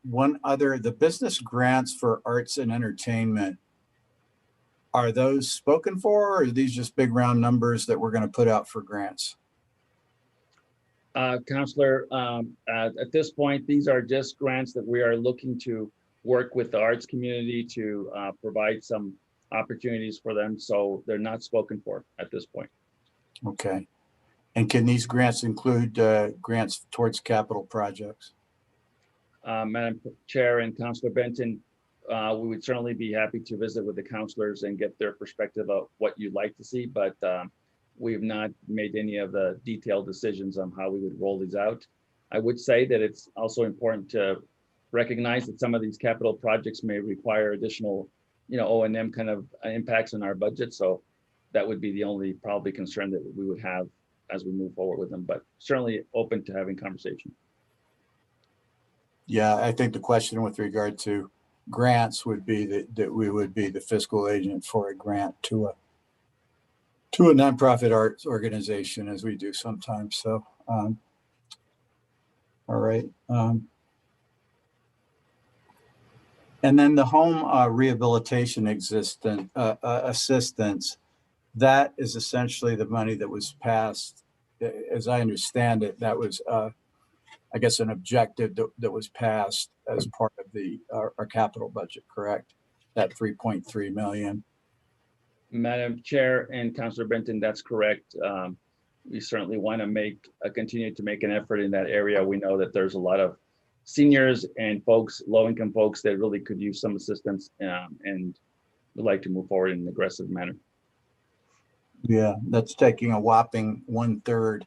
one other, the business grants for arts and entertainment. Are those spoken for, or are these just big round numbers that we're going to put out for grants?
Councillor, at this point, these are just grants that we are looking to work with the arts community to provide some opportunities for them. So they're not spoken for at this point.
Okay. And can these grants include grants towards capital projects?
Madam Chair and Councillor Benton, we would certainly be happy to visit with the councillors and get their perspective of what you'd like to see, but we have not made any of the detailed decisions on how we would roll these out. I would say that it's also important to recognize that some of these capital projects may require additional, O&M kind of impacts on our budget. So that would be the only probably concern that we would have as we move forward with them, but certainly open to having conversation.
Yeah, I think the question with regard to grants would be that we would be the fiscal agent for a grant to a nonprofit arts organization, as we do sometimes. So, all right. And then the home rehabilitation assistance, that is essentially the money that was passed. As I understand it, that was, I guess, an objective that was passed as part of our capital budget, correct? That 3.3 million.
Madam Chair and Councillor Benton, that's correct. We certainly want to continue to make an effort in that area. We know that there's a lot of seniors and folks, low-income folks, that really could use some assistance, and would like to move forward in an aggressive manner.
Yeah, that's taking a whopping 1/3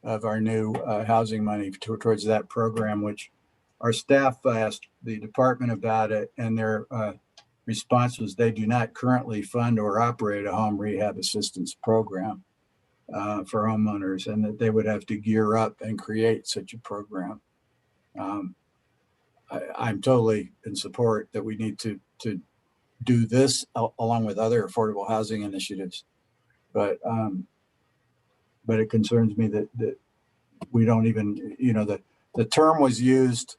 of our new housing money towards that program, which our staff asked the department about it, and their response was they do not currently fund or operate a home rehab assistance program for homeowners, and that they would have to gear up and create such a program. I'm totally in support that we need to do this along with other affordable housing initiatives, but it concerns me that we don't even, the term was used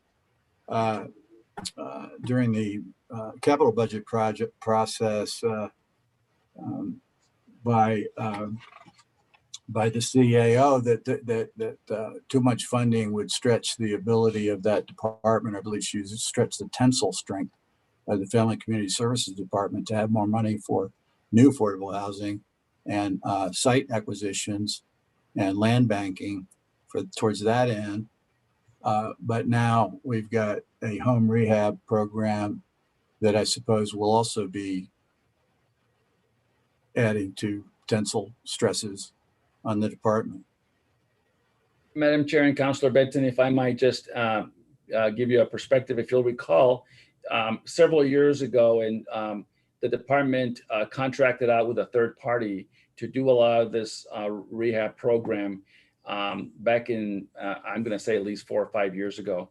during the capital budget project process by the CAO that too much funding would stretch the ability of that department. I believe she stretch the tensile strength of the Family Community Services Department to have more money for new affordable housing and site acquisitions and land banking towards that end. But now we've got a home rehab program that I suppose will also be adding to tensile stresses on the department.
Madam Chair and Councilor Benton, if I might just give you a perspective, if you'll recall, several years ago, and the department contracted out with a third party to do a lot of this rehab program back in, I'm going to say at least 4 or 5 years ago.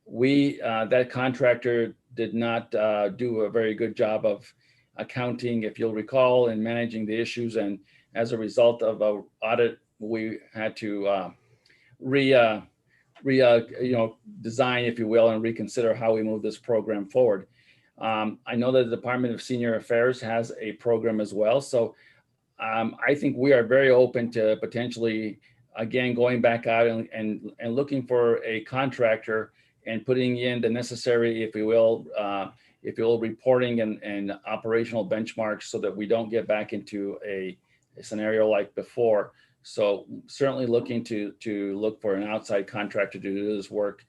That contractor did not do a very good job of accounting, if you'll recall, and managing the issues. And as a result of an audit, we had to design, if you will, and reconsider how we move this program forward. I know that the Department of Senior Affairs has a program as well. So I think we are very open to potentially, again, going back out and looking for a contractor and putting in the necessary, if you will, reporting and operational benchmarks so that we don't get back into a scenario like before. So certainly looking to look for an outside contractor to do this work,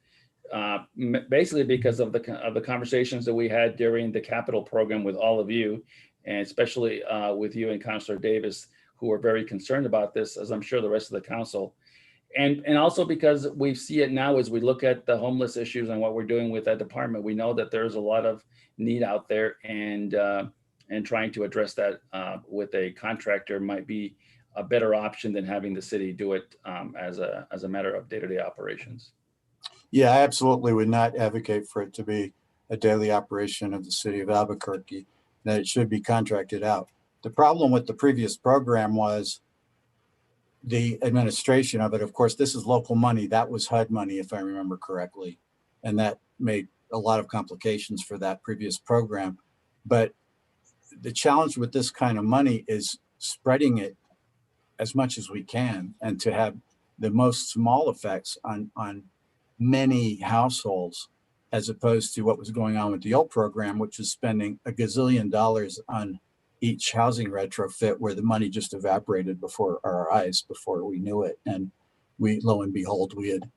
basically because of the conversations that we had during the capital program with all of you, and especially with you and Councilor Davis, who are very concerned about this, as I'm sure the rest of the council. And also because we see it now as we look at the homeless issues and what we're doing with that department, we know that there's a lot of need out there, and trying to address that with a contractor might be a better option than having the city do it as a matter of day-to-day operations.
Yeah, I absolutely would not advocate for it to be a daily operation of the city of Albuquerque, that it should be contracted out. The problem with the previous program was the administration of it. Of course, this is local money. That was HUD money, if I remember correctly. And that made a lot of complications for that previous program. But the challenge with this kind of money is spreading it as much as we can and to have the most small effects on many households, as opposed to what was going on with the old program, which is spending $1 gazillion on each housing retrofit, where the money just evaporated before our eyes before we knew it. And lo and behold, we had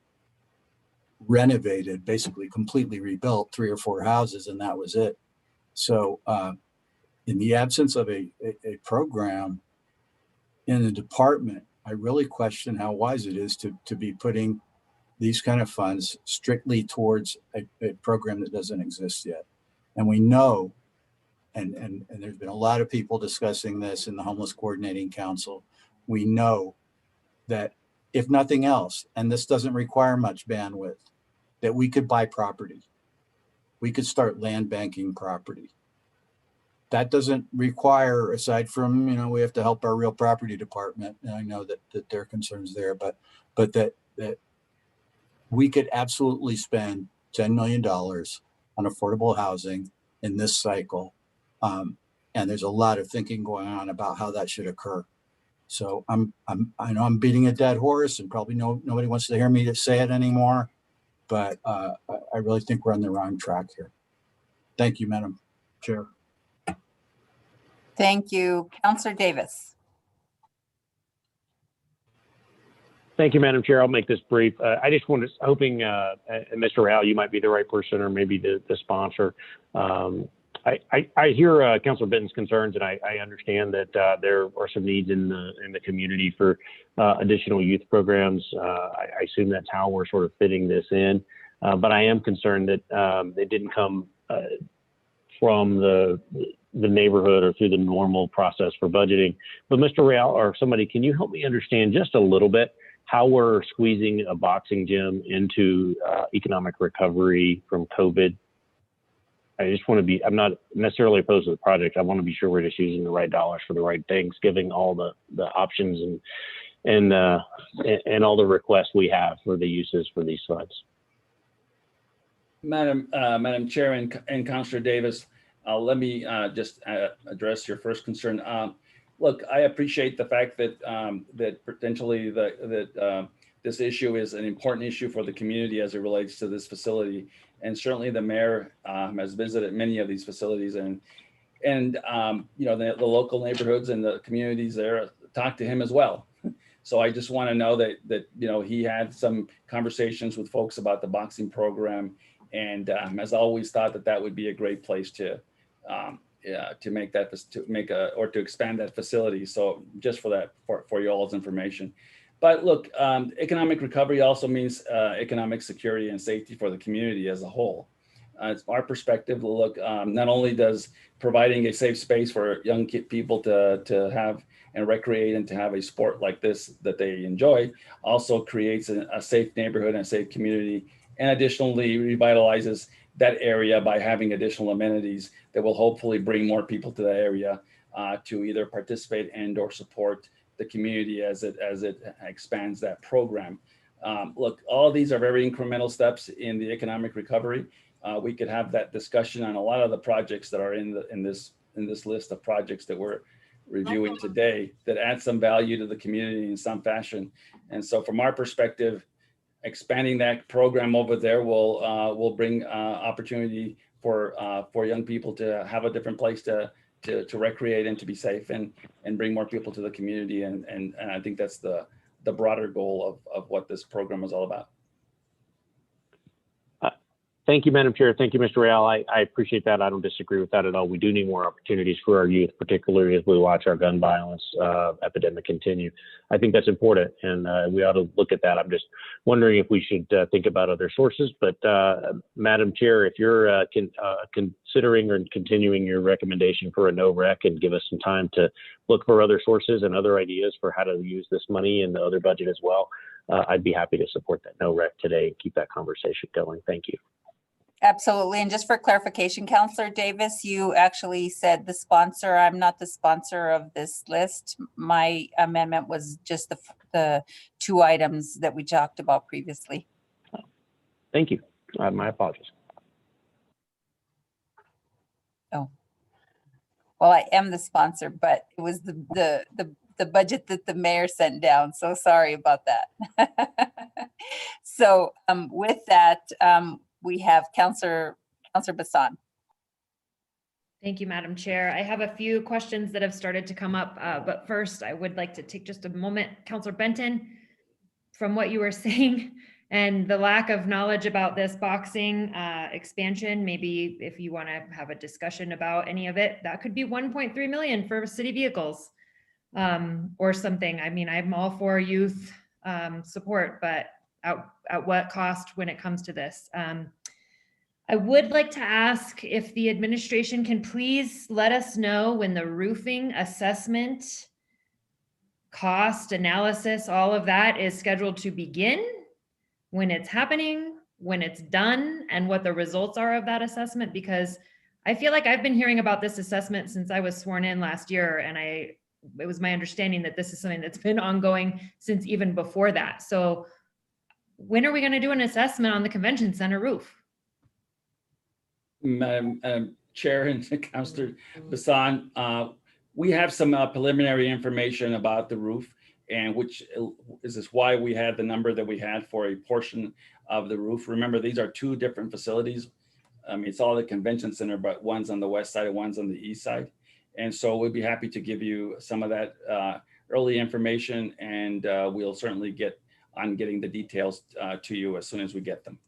renovated, basically completely rebuilt 3 or 4 houses, and that was it. So in the absence of a program in the department, I really question how wise it is to be putting these kind of funds strictly towards a program that doesn't exist yet. And we know, and there's been a lot of people discussing this in the Homeless Coordinating Council, we know that if nothing else, and this doesn't require much bandwidth, that we could buy property. We could start land banking property. That doesn't require, aside from, we have to help our real property department. And I know that there are concerns there, but that we could absolutely spend $10 million on affordable housing in this cycle. And there's a lot of thinking going on about how that should occur. So I know I'm beating a dead horse, and probably nobody wants to hear me to say it anymore, but I really think we're on the wrong track here. Thank you, Madam Chair.
Thank you. Councilor Davis.
Thank you, Madam Chair. I'll make this brief. I just hoping, Mr. Rao, you might be the right person, or maybe the sponsor. I hear Councilor Benton's concerns, and I understand that there are some needs in the community for additional youth programs. I assume that's how we're sort of fitting this in. But I am concerned that it didn't come from the neighborhood or through the normal process for budgeting. But Mr. Rao, or somebody, can you help me understand just a little bit how we're squeezing a boxing gym into economic recovery from COVID? I just want to be, I'm not necessarily opposed to the project. I want to be sure we're just using the right dollars for the right things, giving all the options and all the requests we have for the uses for these funds.
Madam Chair and Councilor Davis, let me just address your first concern. Look, I appreciate the fact that that potentially this issue is an important issue for the community as it relates to this facility, and certainly the mayor has visited many of these facilities, and you know, the local neighborhoods and the communities there talk to him as well. So I just want to know that you know, he had some conversations with folks about the boxing program, and has always thought that that would be a great place to expand that facility. So just for that, for you all's information. But look, economic recovery also means economic security and safety for the community as a whole. It's our perspective. Look, not only does providing a safe space for young people to have and recreate and to have a sport like this that they enjoy, also creates a safe neighborhood and a safe community, and additionally revitalizes that area by having additional amenities that will hopefully bring more people to the area to either participate and or support the community as it expands that program. Look, all of these are very incremental steps in the economic recovery. We could have that discussion on a lot of the projects that are in this list of projects that we're reviewing today that add some value to the community in some fashion. And so from our perspective, expanding that program over there will bring opportunity for young people to have a different place to recreate and to be safe and bring more people to the community. And I think that's the broader goal of what this program is all about.
Thank you, Madam Chair. Thank you, Mr. Real. I appreciate that. I don't disagree with that at all. We do need more opportunities for our youth, particularly as we watch our gun violence epidemic continue. I think that's important, and we ought to look at that. I'm just wondering if we should think about other sources. But Madam Chair, if you're considering or continuing your recommendation for a no rec and give us some time to look for other sources and other ideas for how to use this money in the other budget as well, I'd be happy to support that no rec today and keep that conversation going. Thank you.
Absolutely. And just for clarification, Councillor Davis, you actually said the sponsor. I'm not the sponsor of this list. My amendment was just the two items that we talked about previously.
Thank you. My apologies.
Oh, well, I am the sponsor, but it was the budget that the mayor sent down. So sorry about that. So with that, we have Councillor Bassan.
Thank you, Madam Chair. I have a few questions that have started to come up, but first I would like to take just a moment. Councillor Benton, from what you were saying and the lack of knowledge about this boxing expansion, maybe if you want to have a discussion about any of it, that could be 1.3 million for city vehicles or something. I mean, I'm all for youth support, but at what cost when it comes to this? I would like to ask if the administration can please let us know when the roofing assessment, cost analysis, all of that is scheduled to begin, when it's happening, when it's done, and what the results are of that assessment, because I feel like I've been hearing about this assessment since I was sworn in last year, and it was my understanding that this is something that's been ongoing since even before that. So when are we going to do an assessment on the convention center roof?
Madam Chair and Councillor Bassan, we have some preliminary information about the roof, and which is why we had the number that we had for a portion of the roof. Remember, these are two different facilities. I mean, it's all the convention center, but one's on the west side and one's on the east side. And so we'd be happy to give you some of that early information, and we'll certainly get on getting the details to you as soon as we get them.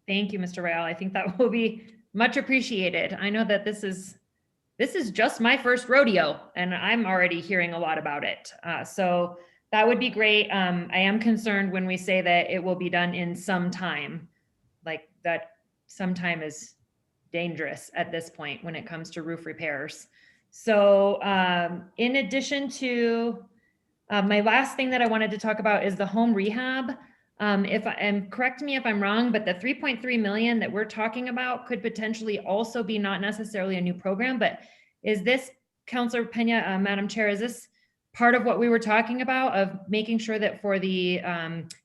Thank you, Mr. Real. I think that will be much appreciated. I know that this is just my first rodeo, and I'm already hearing a lot about it. So that would be great. I am concerned when we say that it will be done in some time, like that sometime is dangerous at this point when it comes to roof repairs. So in addition to my last thing that I wanted to talk about is the home rehab. Correct me if I'm wrong, but the 3.3 million that we're talking about could potentially also be not necessarily a new program, but is this, Councillor Pena, Madam Chair, is this part of what we were talking about of making sure that for the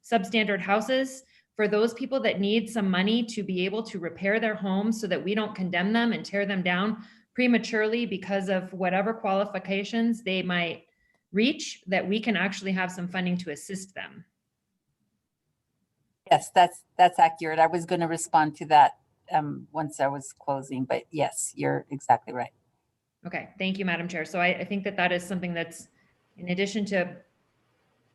substandard houses, for those people that need some money to be able to repair their homes so that we don't condemn them and tear them down prematurely because of whatever qualifications they might reach, that we can actually have some funding to assist them.
Yes, that's accurate. I was going to respond to that once I was closing, but yes, you're exactly right.
Okay, thank you, Madam Chair. So I think that that is something that's, in addition to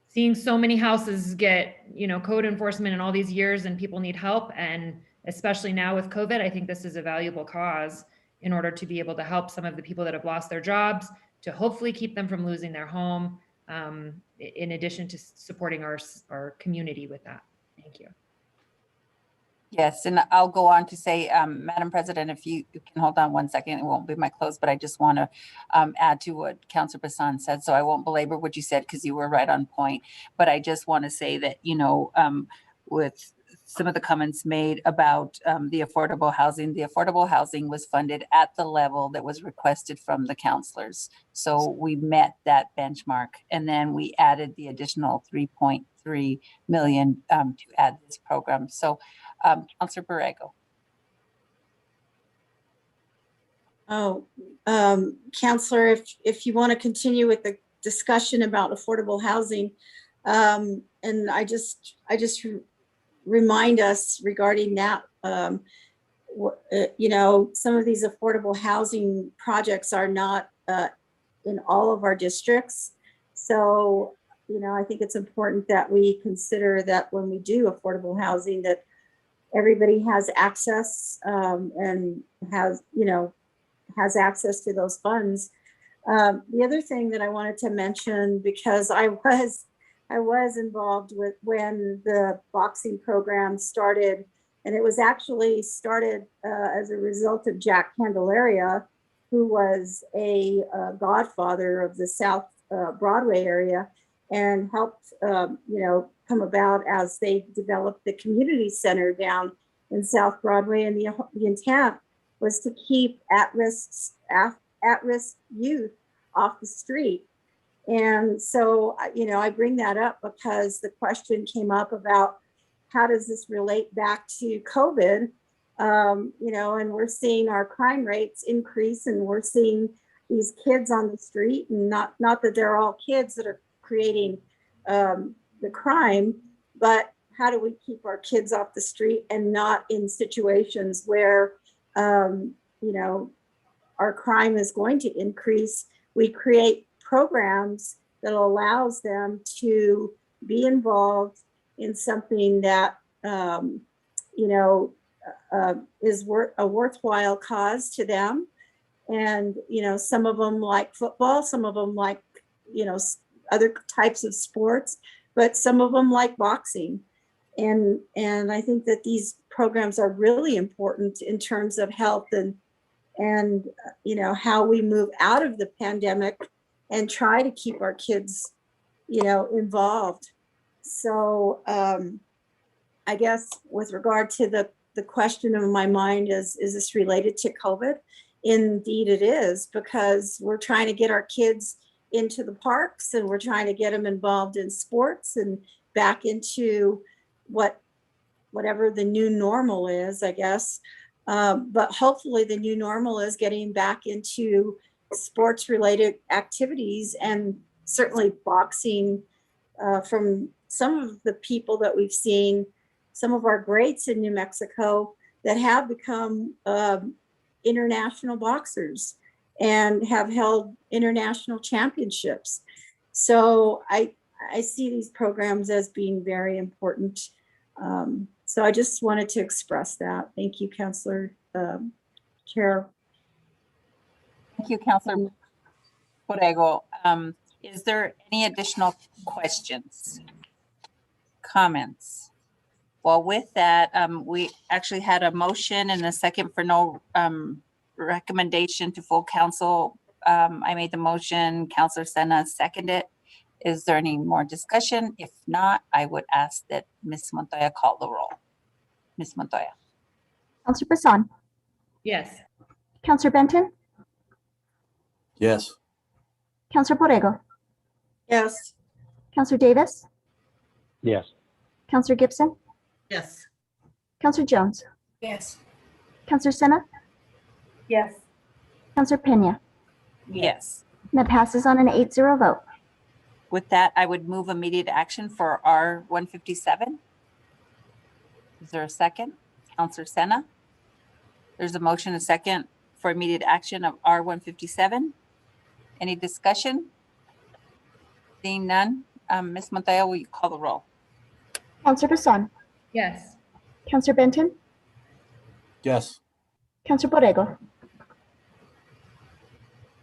seeing so many houses get, code enforcement in all these years and people need help, and especially now with COVID, I think this is a valuable cause in order to be able to help some of the people that have lost their jobs, to hopefully keep them from losing their home, in addition to supporting our community with that. Thank you.
Yes, and I'll go on to say, Madam President, if you can hold on one second, it won't be my close, but I just want to add to what Councilor Bassan said. So I won't belabor what you said because you were right on point. But I just want to say that, with some of the comments made about the affordable housing was funded at the level that was requested from the councilors. So we met that benchmark, and then we added the additional 3.3 million to add this program. So Councilor Borrego.
Oh, Counselor, if you want to continue with the discussion about affordable housing, and I just remind us regarding that, some of these affordable housing projects are not in all of our districts. So, I think it's important that we consider that when we do affordable housing, that everybody has access and has access to those funds. The other thing that I wanted to mention, because I was involved with when the boxing program started, and it was actually started as a result of Jack Candelaria, who was a godfather of the South Broadway area, and helped come about as they developed the community center down in South Broadway. And the intent was to keep at-risk youth off the street. And so, I bring that up because the question came up about how does this relate back to COVID? And we're seeing our crime rates increase, and we're seeing these kids on the street, and not that they're all kids that are creating the crime, but how do we keep our kids off the street and not in situations where, our crime is going to increase? We create programs that allows them to be involved in something that, is a worthwhile cause to them. And, some of them like football, some of them like, other types of sports, but some of them like boxing. And I think that these programs are really important in terms of health and how we move out of the pandemic and try to keep our kids, involved. So I guess with regard to the question of my mind is this related to COVID? Indeed it is, because we're trying to get our kids into the parks, and we're trying to get them involved in sports and back into whatever the new normal is, I guess. But hopefully the new normal is getting back into sports related activities, and certainly boxing, from some of the people that we've seen, some of our greats in New Mexico that have become international boxers and have held international championships. So I see these programs as being very important. So I just wanted to express that. Thank you, Councilor Chair.
Thank you, Councilor Borrego. Is there any additional questions, comments? Well, with that, we actually had a motion and a second for no recommendation to full council. I made the motion, Councilor Sena seconded. Is there any more discussion? If not, I would ask that Ms. Montoya call the roll. Ms. Montoya.
Councilor Bassan.
Yes.
Councilor Benton.
Yes.
Councilor Borrego.
Yes.
Councilor Davis.
Yes.
Councilor Gibson.
Yes.
Counselor Jones,
Yes.
Counselor Senna,
Yes.
Counselor Pena.
Yes.
And that passes on an 8-0 vote.
With that, I would move immediate action for R 157. Is there a second? Counselor Senna? There's a motion, a second for immediate action of R 157. Any discussion? Seeing none, Ms. Montoya, will you call the roll?
Counselor Bassan,
Yes.
Counselor Benton,
Yes.
Counselor Borrego,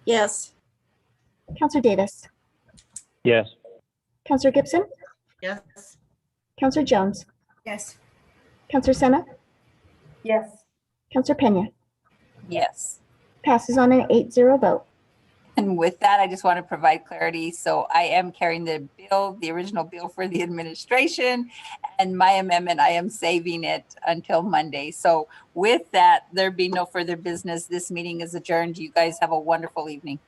Yes.
Counselor Davis,
Yes.
Counselor Gibson,
Yes.
Counselor Jones,
Yes.
Counselor Senna,
Yes.
Counselor Pena.
Yes.
Passes on an 8-0 vote.
And with that, I just want to provide clarity. So I am carrying the bill, the original bill for the administration, and my amendment, I am saving it until Monday. So with that, there be no further business. This meeting is adjourned. You guys have a wonderful evening.